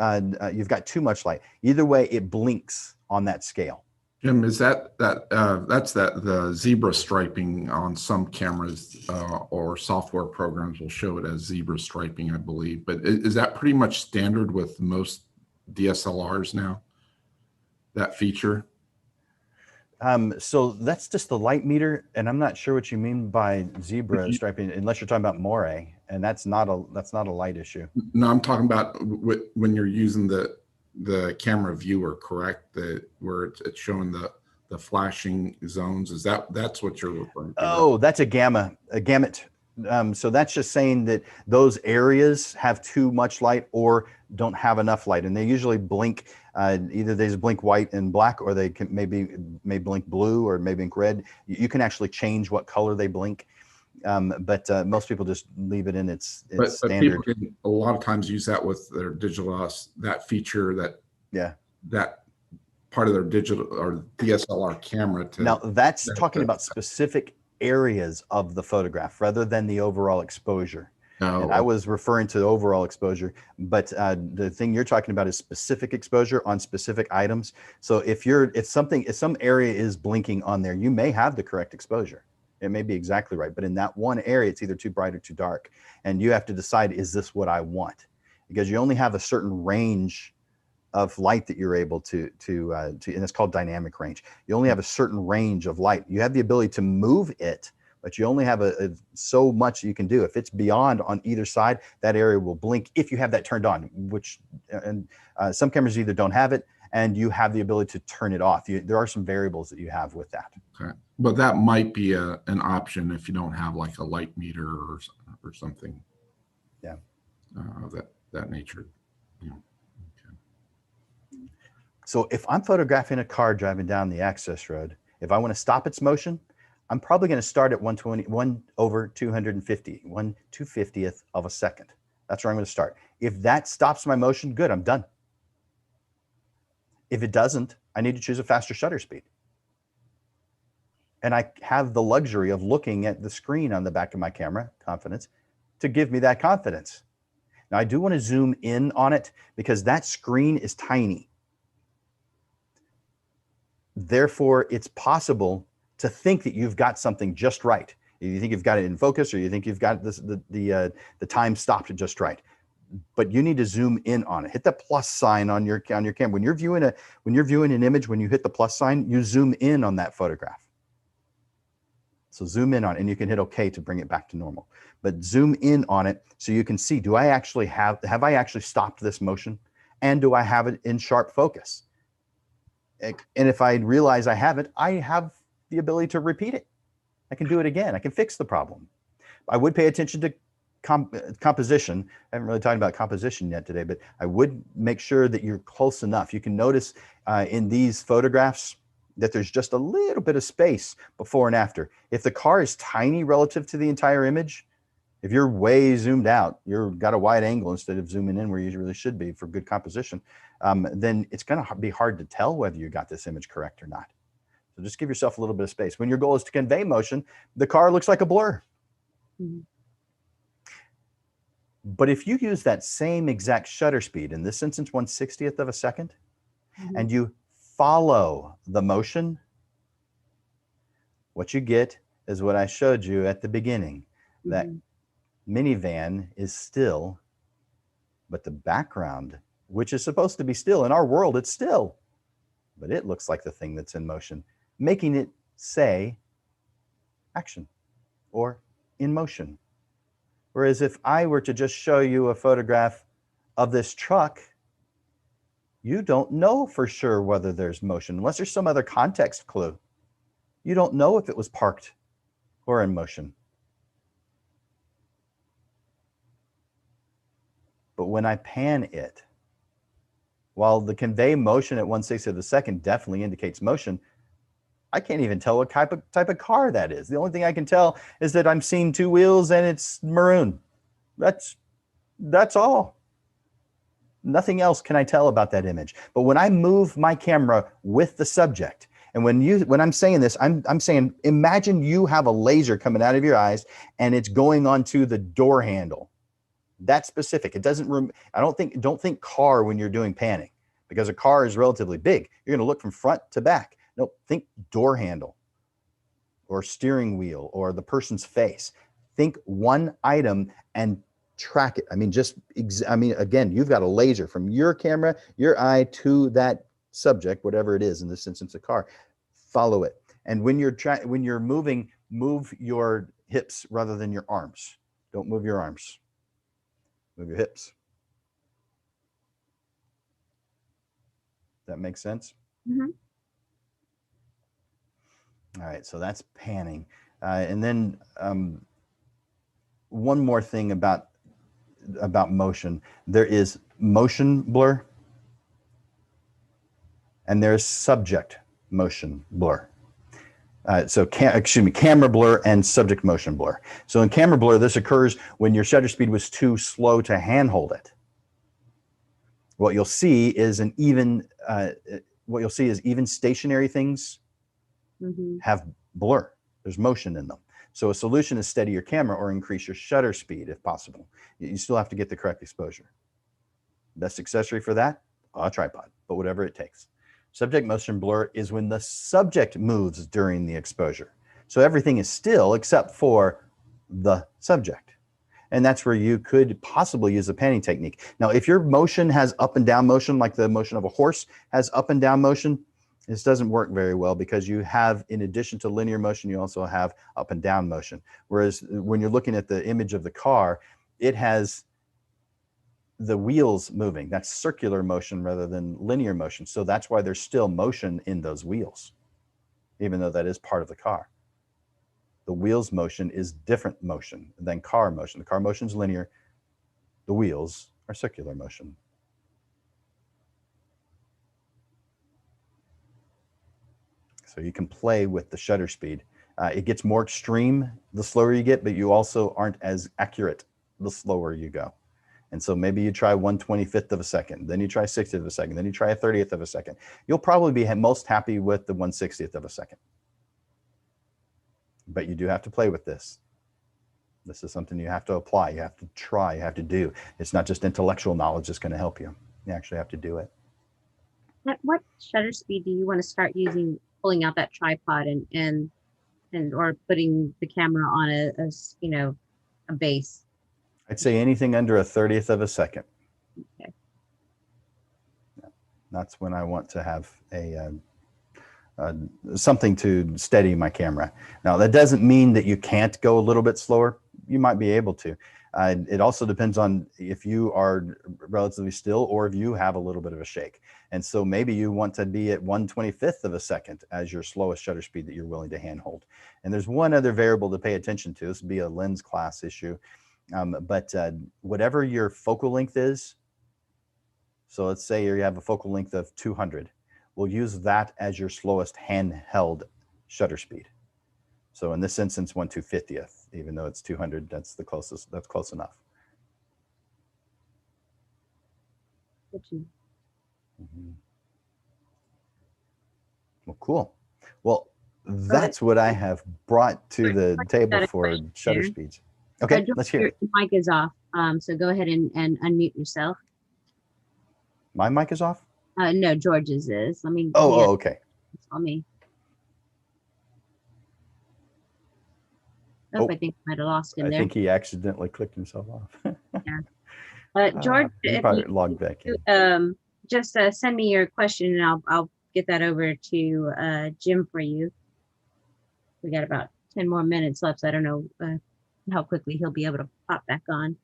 you've got too much light. Either way, it blinks on that scale. Jim, is that's the zebra striping on some cameras or software programs will show it as zebra striping, I believe. But is that pretty much standard with most DSLRs now, that feature? So that's just the light meter, and I'm not sure what you mean by zebra striping, unless you're talking about moire, and that's not a light issue. No, I'm talking about when you're using the camera viewer, correct? Where it's showing the flashing zones. That's what you're referring to? Oh, that's a gamut. So that's just saying that those areas have too much light or don't have enough light, and they usually blink. Either they just blink white and black, or they may blink blue, or may blink red. You can actually change what color they blink. But most people just leave it in its standard. But people a lot of times use that with their digital, that feature, that part of their digital or DSLR camera. Now that's talking about specific areas of the photograph rather than the overall exposure. No. And I was referring to the overall exposure, but the thing you're talking about is specific exposure on specific items. So if some area is blinking on there, you may have the correct exposure. It may be exactly right, but in that one area, it's either too bright or too dark. And you have to decide, is this what I want? Because you only have a certain range of light that you're able to and it's called dynamic range. You only have a certain range of light. You have the ability to move it, but you only have so much you can do. If it's beyond on either side, that area will blink if you have that turned on, and some cameras either don't have it, and you have the ability to turn it off. There are some variables that you have with that. Okay. But that might be an option if you don't have like a light meter or something. Yeah. That nature. Yeah. Okay. So if I'm photographing a car driving down the access road, if I want to stop its motion, I'm probably going to start at 1/250, 1/250th of a second. That's where I'm going to start. If that stops my motion, good, I'm done. If it doesn't, I need to choose a faster shutter speed. And I have the luxury of looking at the screen on the back of my camera, confidence, to give me that confidence. Now I do want to zoom in on it because that screen is tiny. Therefore, it's possible to think that you've got something just right. You think you've got it in focus, or you think you've got the time stopped just right. But you need to zoom in on it. Hit the plus sign on your camera. When you're viewing an image, when you hit the plus sign, you zoom in on that photograph. So zoom in on it, and you can hit OK to bring it back to normal. But zoom in on it so you can see, have I actually stopped this motion? And do I have it in sharp focus? And if I realize I haven't, I have the ability to repeat it. I can do it again. I can fix the problem. I would pay attention to composition. I haven't really talked about composition yet today, but I would make sure that you're close enough. You can notice in these photographs that there's just a little bit of space before and after. If the car is tiny relative to the entire image, if you're way zoomed out, you've got a wide angle instead of zooming in where you really should be for good composition, then it's going to be hard to tell whether you got this image correct or not. So just give yourself a little bit of space. When your goal is to convey motion, the car looks like a blur. Mm-hmm. But if you use that same exact shutter speed, in this instance, 1/60th of a second, mm-hmm. and you follow the motion, what you get is what I showed you at the beginning. Mm-hmm. That minivan is still, but the background, which is supposed to be still, in our world, it's still, but it looks like the thing that's in motion, making it say action or in motion. Whereas if I were to just show you a photograph of this truck, you don't know for sure whether there's motion, unless there's some other context clue. You don't know if it was parked or in motion. But when I pan it, while the convey motion at 1/60th of a second definitely indicates motion, I can't even tell what type of car that is. The only thing I can tell is that I'm seeing two wheels and it's maroon. That's That's all. Nothing else can I tell about that image. But when I move my camera with the subject, and when I'm saying this, I'm saying, imagine you have a laser coming out of your eyes and it's going onto the door handle. That's specific. It doesn't, don't think car when you're doing panning, because a car is relatively big. You're going to look from front to back. No, think door handle or steering wheel or the person's face. Think one item and track it. I mean, again, you've got a laser from your camera, your eye to that subject, whatever it is, in this instance, a car. Follow it. And when you're moving, move your hips rather than your arms. Don't move your arms. Move your hips. That makes sense? Mm-hmm. All right, so that's panning. And then one more thing about motion. There is motion blur and there's subject motion blur. Camera blur and subject motion blur. So in camera blur, this occurs when your shutter speed was too slow to handhold it. What you'll see is even stationary things have blur. There's motion in them. So a solution is steady your camera or increase your shutter speed if possible. You still have to get the correct exposure. Best accessory for that, a tripod, but whatever it takes. Subject motion blur is when the subject moves during the exposure. So everything is still except for the subject. And that's where you could possibly use a panning technique. Now, if your motion has up and down motion, like the motion of a horse has up and down motion, this doesn't work very well because you have, in addition to linear motion, you also have up and down motion. Whereas when you're looking at the image of the car, it has the wheels moving. That's circular motion rather than linear motion. So that's why there's still motion in those wheels, even though that is part of the car. The wheels motion is different motion than car motion. The car motion is linear. The wheels are circular motion. So you can play with the shutter speed. It gets more extreme the slower you get, but you also aren't as accurate the slower you go. And so maybe you try 1/25th of a second, then you try 60th of a second, then you try a 30th of a second. You'll probably be most happy with the 1/60th of a second. But you do have to play with this. This is something you have to apply, you have to try, you have to do. It's not just intellectual knowledge that's going to help you. You actually have to do it. At what shutter speed do you want to start using, pulling out that tripod and or putting the camera on a base? I'd say anything under a 30th of a second. Okay. Yeah, that's when I want to have something to steady my camera. Now, that doesn't mean that you can't go a little bit slower. You might be able to. It also depends on if you are relatively still or if you have a little bit of a shake. And so maybe you want to be at 1/25th of a second as your slowest shutter speed that you're willing to handhold. And there's one other variable to pay attention to. This would be a lens class issue. But whatever your focal length is, so let's say you have a focal length of 200, we'll use that as your slowest handheld shutter speed. So in this instance, 1/250th, even though it's 200, that's the closest, that's close enough. Well, cool. Well, that's what I have brought to the table for shutter speeds. Okay, let's hear it. Your mic is off, so go ahead and unmute yourself. My mic is off? No, George's is. Let me. Oh, okay. It's on me. Oh, I think I might have lost him there. I think he accidentally clicked himself off. Yeah. George, he probably logged back in. Just send me your question and I'll get that over to Jim for you. We got about 10 more minutes left, so I don't know how quickly he'll be able to pop back on.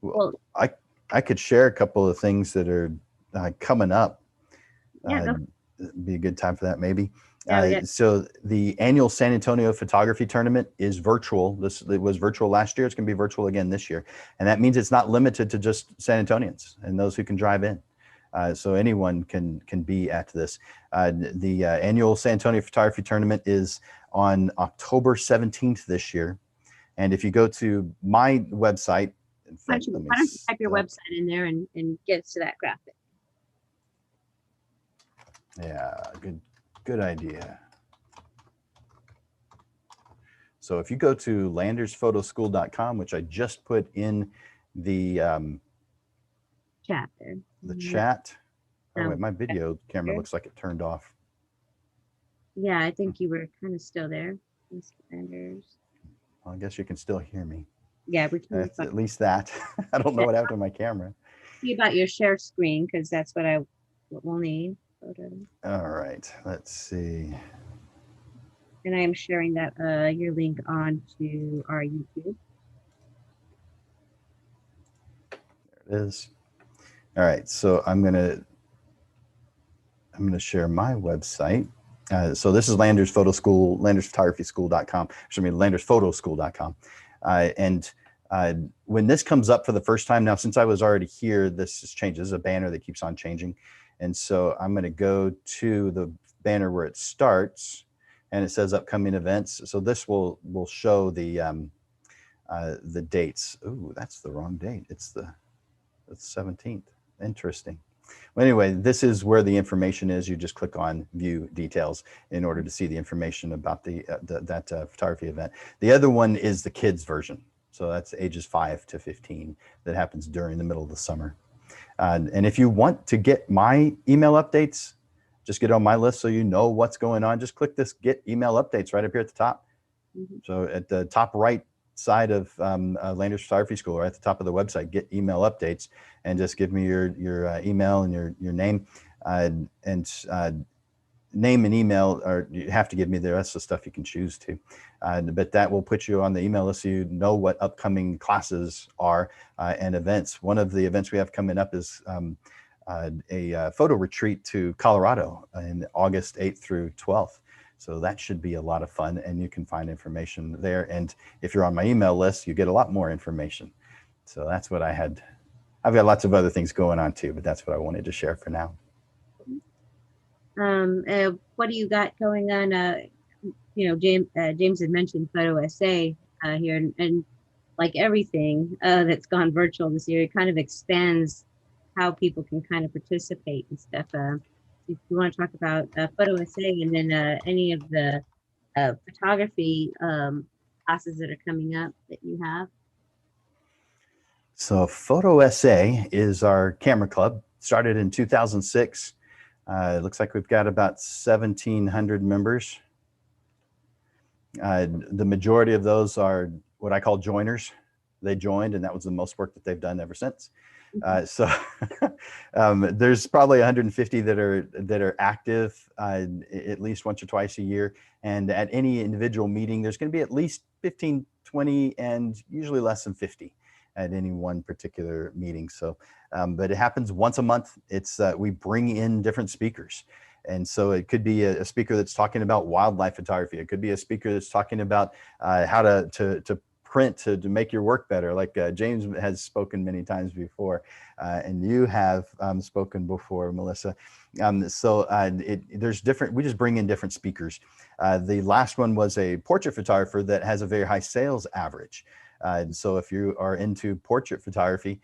Well, I could share a couple of things that are coming up. Yeah, be a good time for that, maybe. Yeah. So the annual San Antonio photography tournament is virtual. It was virtual last year. It's going to be virtual again this year. And that means it's not limited to just San Antonians and those who can drive in. So anyone can be at this. The annual San Antonio photography tournament is on October 17th this year. And if you go to my website, In Why fact, don't you, let me why don't you type your stop. website in there and get us to that graphic? Yeah, good idea. So if you go to landersphotoschool.com, which I just put in the Chapter. chat. Oh wait, No. my video camera Here. looks like it turned off. Yeah, I think you were kind of still there. Miss Sanders. Well, I guess you can still hear me. Yeah, we can At least that. I don't know what happened to my camera. see about your share screen because that's what we'll need. Photo. All right, let's see. And I am sharing that your link onto our YouTube. There it is. All right, so I'm gonna share my website. So this is Landers Photo School, landersphotography.school.com. I mean, landersphotoschool.com. And when this comes up for the first time, now since I was already here, this has changed. This is a banner that keeps on changing. And so I'm going to go to the banner where it starts and it says upcoming events. So this will show the dates. Ooh, that's the wrong date. It's the 17th. Interesting. Well, anyway, this is where the information is. You just click on view details in order to see the information about that photography event. The other one is the kids version. So that's ages 5 to 15 that happens during the middle of the summer. And if you want to get my email updates, just get on my list so you know what's going on. Just click this get email updates right up here at the top. Mhm. So at the top right side of Landers Photography School, or at the top of the website, get email updates, and just give me your email and your name, and name and email, or you have to give me the rest of the stuff you can choose to, but that will put you on the email list so you know what upcoming classes are and events. One of the events we have coming up is a photo retreat to Colorado in August 8th through 12th. So that should be a lot of fun, and you can find information there. And if you're on my email list, you get a lot more information. So that's what I had. I've got lots of other things going on too, but that's what I wanted to share for now. What do you got going on? James had mentioned PhotoSA here, and like everything that's gone virtual this year, it kind of expands how people can kind of participate and stuff. If you want to talk about PhotoSA and then any of the photography classes that are coming up that you have. So PhotoSA is our camera club. Started in 2006. It looks like we've got about 1,700 members. The majority of those are what I call joiners. They joined, and that was the most work that they've done ever since. So there's probably 150 that are active at least once or twice a year. And at any individual meeting, there's going to be at least 15, 20, and usually less than 50 at any one particular meeting. So, but it happens once a month. It's we bring in different speakers. And so it could be a speaker that's talking about wildlife photography. It could be a speaker that's talking about how to print to make your work better, like James has spoken many times before, and you have spoken before, Melissa. There's different, we just bring in different speakers. The last one was a portrait photographer that has a very high sales average. So if you are into portrait photography,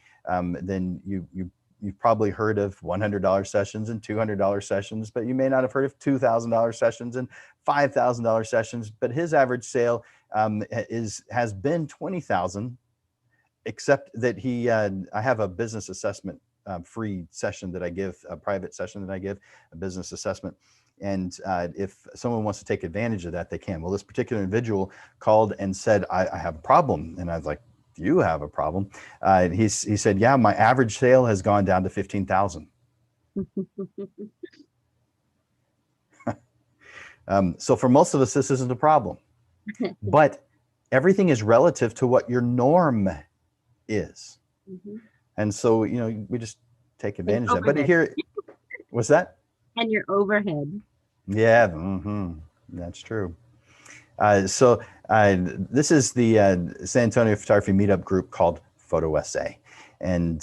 then you've probably heard of $100 sessions and $200 sessions, but you may not have heard of $2,000 sessions and $5,000 sessions. But his average sale has been $20,000, except that I have a business assessment free session that I give, a private session that I give, a business assessment. And if someone wants to take advantage of that, they can. Well, this particular individual called and said, I have a problem. And I was like, do you have a problem? He said, yeah, my average sale has gone down to 15,000. So for most of us, this isn't a problem, but everything is relative to what your norm is. Mm-hmm. And so, we just take advantage of that. But here, what's that? And your overhead. Yeah, that's true. So this is the San Antonio Photography Meetup group called PhotoSA. And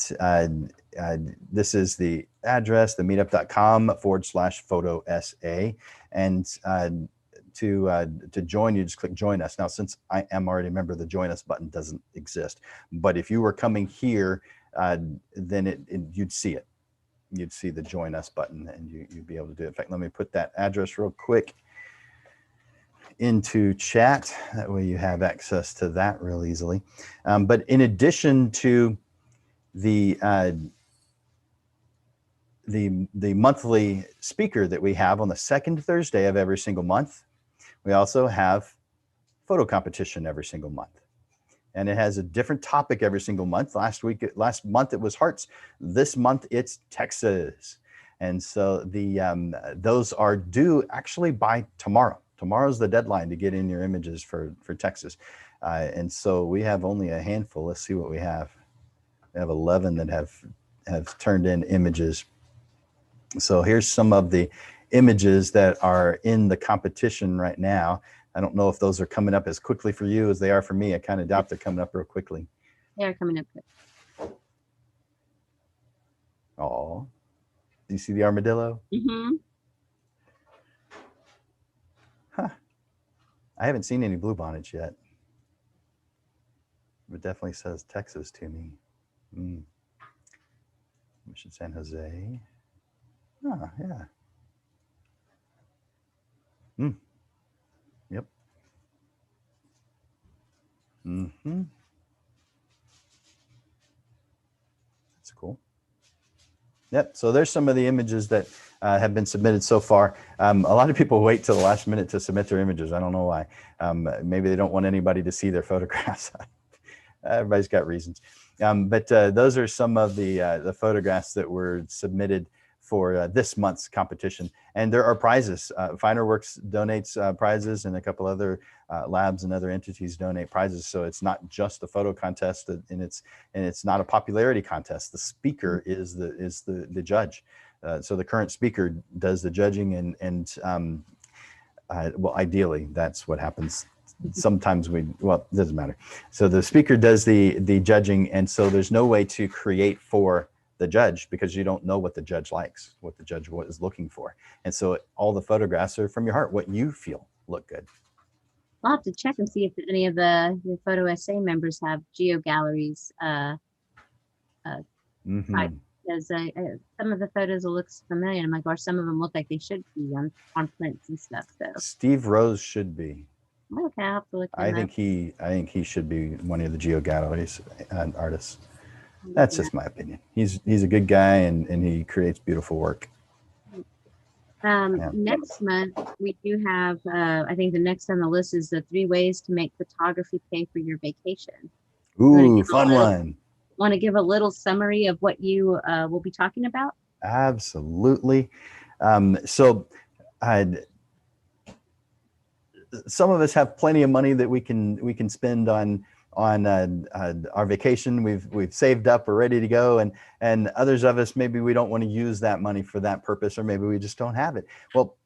this is the address, the meetup.com/PhotoSA. And to join, you just click join us. Now, since I am already a member, the join us button doesn't exist. But if you were coming here, then you'd see it. You'd see the join us button, and you'd be able to do it. In fact, let me put that address real quick into chat. That way you have access to that real easily. But in addition to the monthly speaker that we have on the second Thursday of every single month, we also have photo competition every single month. And it has a different topic every single month. Last month it was hearts. This month it's Texas. And so those are due actually by tomorrow. Tomorrow's the deadline to get in your images for Texas. And so we have only a handful. Let's see what we have. We have 11 that have turned in images. So here's some of the images that are in the competition right now. I don't know if those are coming up as quickly for you as they are for me. I kind of doubt they're coming up real quickly. They are coming up quick. Oh, do you see the armadillo? Mm-hmm. Huh. I haven't seen any bluebonnets yet. It definitely says Texas to me. Mission San Jose. Oh, yeah. Yep. That's cool. Yep. So there's some of the images that have been submitted so far. A lot of people wait till the last minute to submit their images. I don't know why. Maybe they don't want anybody to see their photographs. Everybody's got reasons. But those are some of the photographs that were submitted for this month's competition. And there are prizes. Finerworks donates prizes, and a couple other labs and other entities donate prizes. So it's not just a photo contest, and it's not a popularity contest. The speaker is the judge. So the current speaker does the judging, and well, ideally that's what happens. Sometimes well, it doesn't matter. So the speaker does the judging, and so there's no way to create for the judge because you don't know what the judge likes, what the judge is looking for. And so all the photographs are from your heart, what you feel look good. I'll have to check and see if any of your PhotoSA members have geo galleries. Because some of the photos will look familiar, and I'm like, or some of them look like they should be on prints and stuff. So Steve Rose should be. Okay, I'll have to look. I think he should be one of the geo galleries artists. That's just my opinion. He's a good guy, and he creates beautiful work. Next month we do have I think the next on the list is the 3 ways to make photography pay for your vacation. Ooh, fun one. Want to give a little summary of what you will be talking about? Absolutely. So some of us have plenty of money that we can spend on our vacation. We've saved up, we're ready to go, and others of us, maybe we don't want to use that money for that purpose, or maybe we just don't have it. Well,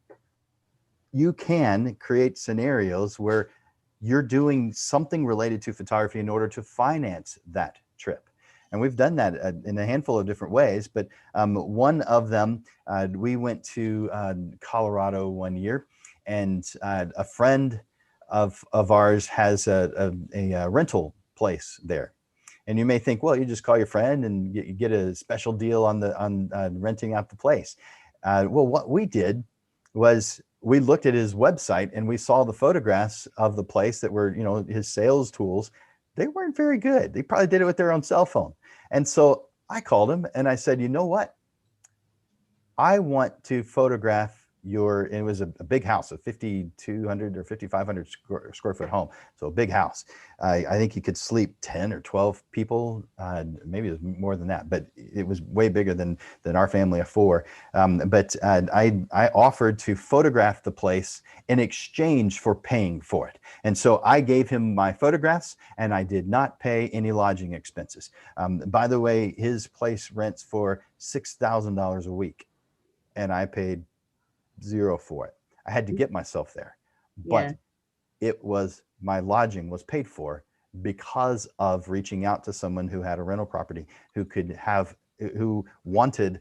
you can create scenarios where you're doing something related to photography in order to finance that trip. And we've done that in a handful of different ways, but one of them, we went to Colorado one year, and a friend of ours has a rental place there. And you may think, well, you just call your friend and you get a special deal on renting out the place. Well, what we did was we looked at his website and we saw the photographs of the place that were, his sales tools. They weren't very good. They probably did it with their own cell phone. And so I called him and I said, you know what? I want to photograph it was a big house, a 5,200 or 5,500 square foot home. So a big house. I think you could sleep 10 or 12 people. Maybe it was more than that, but it was way bigger than our family of 4. But I offered to photograph the place in exchange for paying for it. And so I gave him my photographs and I did not pay any lodging expenses. By the way, his place rents for $6,000 a week, and I paid $0 for it. I had to get myself there, but my lodging was paid for because of reaching out to someone who had a rental property who wanted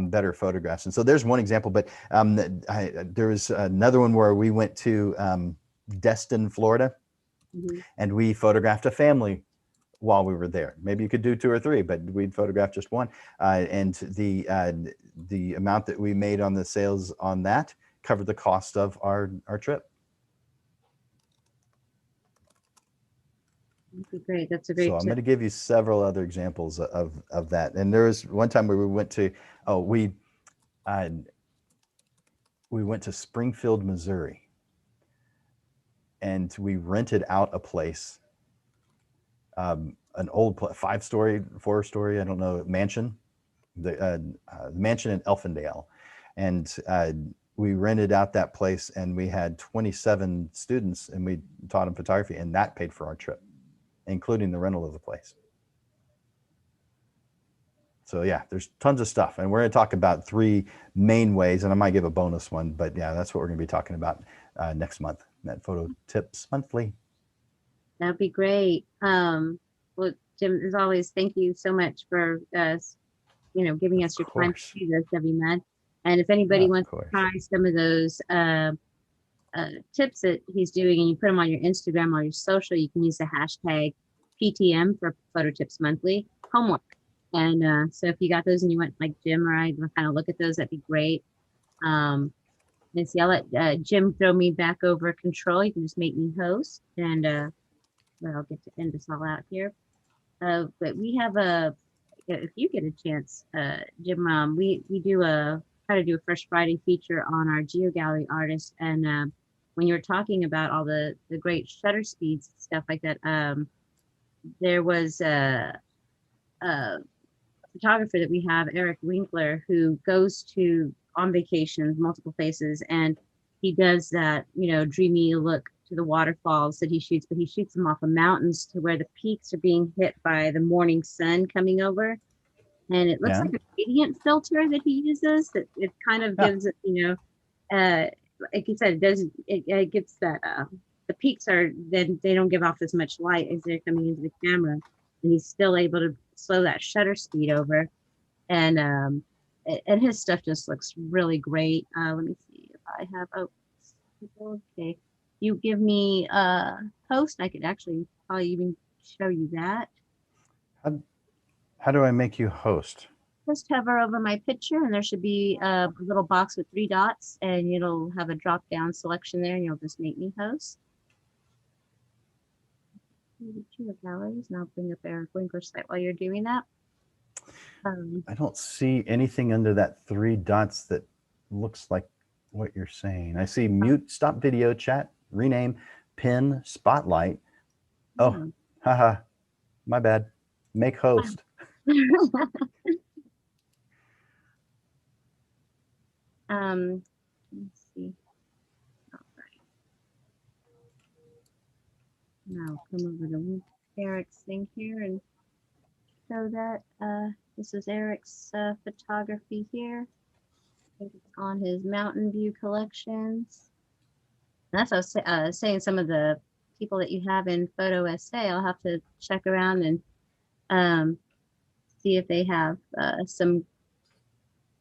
better photographs. And so there's one example, but there was another one where we went to Destin, Florida, and we photographed a family while we were there. Maybe you could do 2 or 3, but we'd photograph just one. And the amount that we made on the sales on that covered the cost of our trip. Great. That's a great So I'm tip. going to give you several other examples of that. And there was one time where we went to, we went to Springfield, Missouri, and we rented out a place, an old 5-story, 4-story, I don't know, mansion, the mansion in Elfindale. And we rented out that place, and we had 27 students, and we taught them photography, and that paid for our trip, including the rental of the place. So yeah, there's tons of stuff. And we're going to talk about 3 main ways, and I might give a bonus one, but yeah, that's what we're going to be talking about next month, at Photo Tips Monthly. That'd be great. Well, Jim, as always, thank you so much for giving us your time to do this, WMed. And if anybody wants to try some of those tips that he's doing, and you put them on your Instagram or your social, you can use the hashtag PTM for Photo Tips Monthly homework. And so if you got those and you went like Jim or I kind of look at those, that'd be great. Let's see, I'll let Jim throw me back over control. You can just make me host, and I'll get to end this all out here. But we have if you get a chance, Jim, we try to do a Fresh Friday feature on our GeoGallery artists. And when you were talking about all the great shutter speeds and stuff like that, there was a photographer that we have, Eric Winkler, who goes on vacations, multiple places, and he does that, dreamy look to the waterfalls that he shoots, but he shoots them off of mountains to where the peaks are being hit by the morning sun coming over. And it looks like a gradient filter that he uses, that it kind of gives it, like you said, it gets that, the peaks then they don't give off as much light as they're coming into the camera. And he's still able to slow that shutter speed over. And his stuff just looks really great. Let me see if I have, okay. You give me a post, I could actually probably even show you that. How do I make you host? Just hover over my picture, and there should be a little box with 3 dots, and it'll have a drop down selection there, and you'll just make me host. Galleries, and I'll bring up Eric Winkler's site while you're doing that. I don't see anything under that 3 dots that looks like what you're saying. I see mute, stop video chat, rename, pin, spotlight. Oh, haha, my bad. Make host. Let's see. All right. Now come over to Eric's thing here and show that. This is Eric's photography here. I think it's on his Mountain View collections. And that's what I was saying, some of the people that you have in PhotoSA, I'll have to check around and see if they have some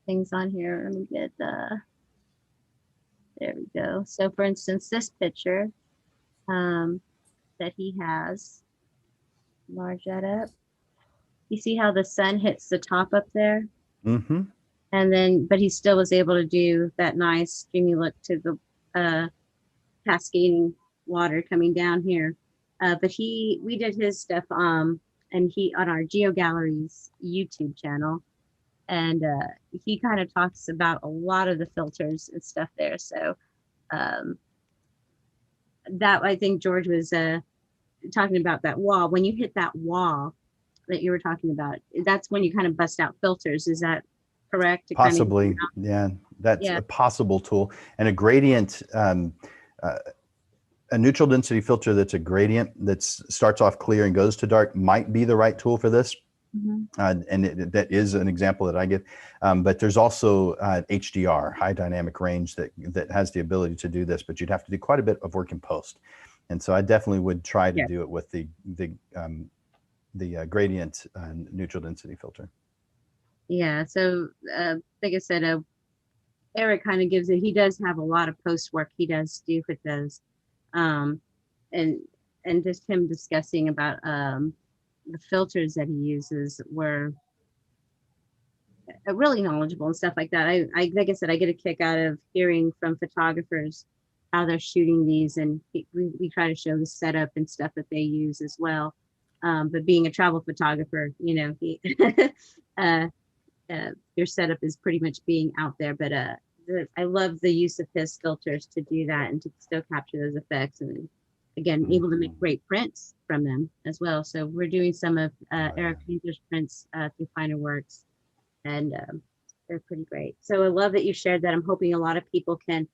things on here. Let me get there we go. So for instance, this picture that he has, enlarge that up. You see how the sun hits the top up there? Mm-hmm. And then, but he still was able to do that nice dreamy look to the cascading water coming down here. But we did his stuff and he on our GeoGalleries YouTube channel, and he kind of talks about a lot of the filters and stuff there. So that, I think George was talking about that wall. When you hit that wall that you were talking about, that's when you kind of bust out filters. Is that correct? To Possibly, kind of, yeah. That's a possible tool. And a gradient, a neutral density filter that's a gradient that starts off clear and goes to dark might be the right tool for this. And that is an example that I give. But there's also HDR, high dynamic range, that has the ability to do this, but you'd have to do quite a bit of work in post. And so I definitely would try to do it with the gradient neutral density filter. Yeah. So, like I said, Eric kind of gives it. He does have a lot of post work he does do with those, um, and just him discussing about the filters that he uses were really knowledgeable and stuff like that. I like I said, I get a kick out of hearing from photographers how they're shooting these, and we try to show the setup and stuff that they use as well. But being a travel photographer, you know, uh, your setup is pretty much being out there. But I love the use of his filters to do that and to still capture those effects, and again, able to make great prints from them as well. So we're doing some of Eric Painter's prints through Finer Works, and they're pretty great. So I love that you shared that. I'm hoping a lot of people can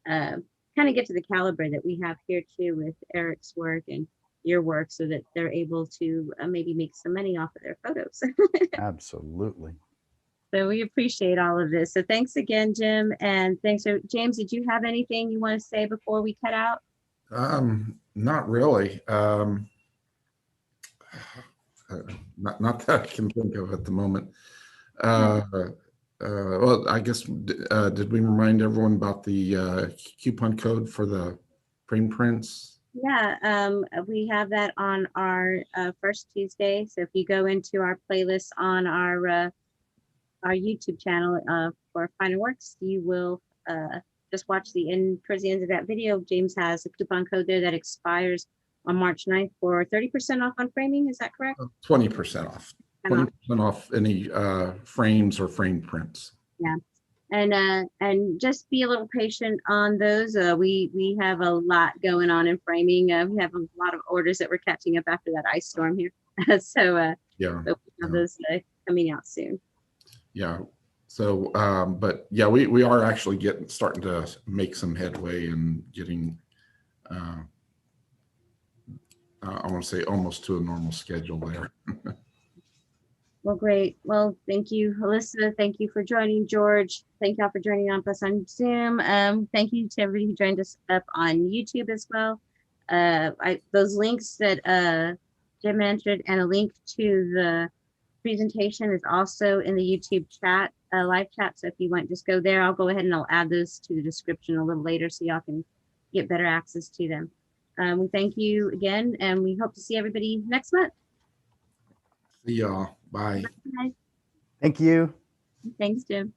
kind of get to the caliber that we have here too with Eric's work and your work, so that they're able to maybe make some money off of their photos. Absolutely. So we appreciate all of this. So thanks again, Jim. And thanks. So James, did you have anything you want to say before we cut out? Not really. Not that I can think of at the moment. Well, I guess, did we remind everyone about the coupon code for the frame prints? Yeah, we have that on our first Tuesday. So if you go into our playlist on our YouTube channel for Finer Works, you will just watch the end towards the end of that video. James has a coupon code there that expires on March 9th for 30% off on framing. Is that correct? 20% off. 20% off any frames or frame prints. Yeah. And just be a little patient on those. We have a lot going on in framing. We have a lot of orders that we're catching up after that ice storm here. So yeah, we have those coming out soon. Yeah. So, but yeah, we are actually starting to make some headway and getting, I want to say almost to a normal schedule there. Well, great. Well, thank you, Alyssa. Thank you for joining, George. Thank y'all for joining us on Zoom. Thank you to everybody who joined us up on YouTube as well. Those links that Jim mentioned and a link to the presentation is also in the YouTube chat, live chat. So if you want, just go there. I'll go ahead and I'll add those to the description a little later so y'all can get better access to them. We thank you again, and we hope to see everybody next month. See y'all. Bye. Bye. Thank you. Thanks, Jim.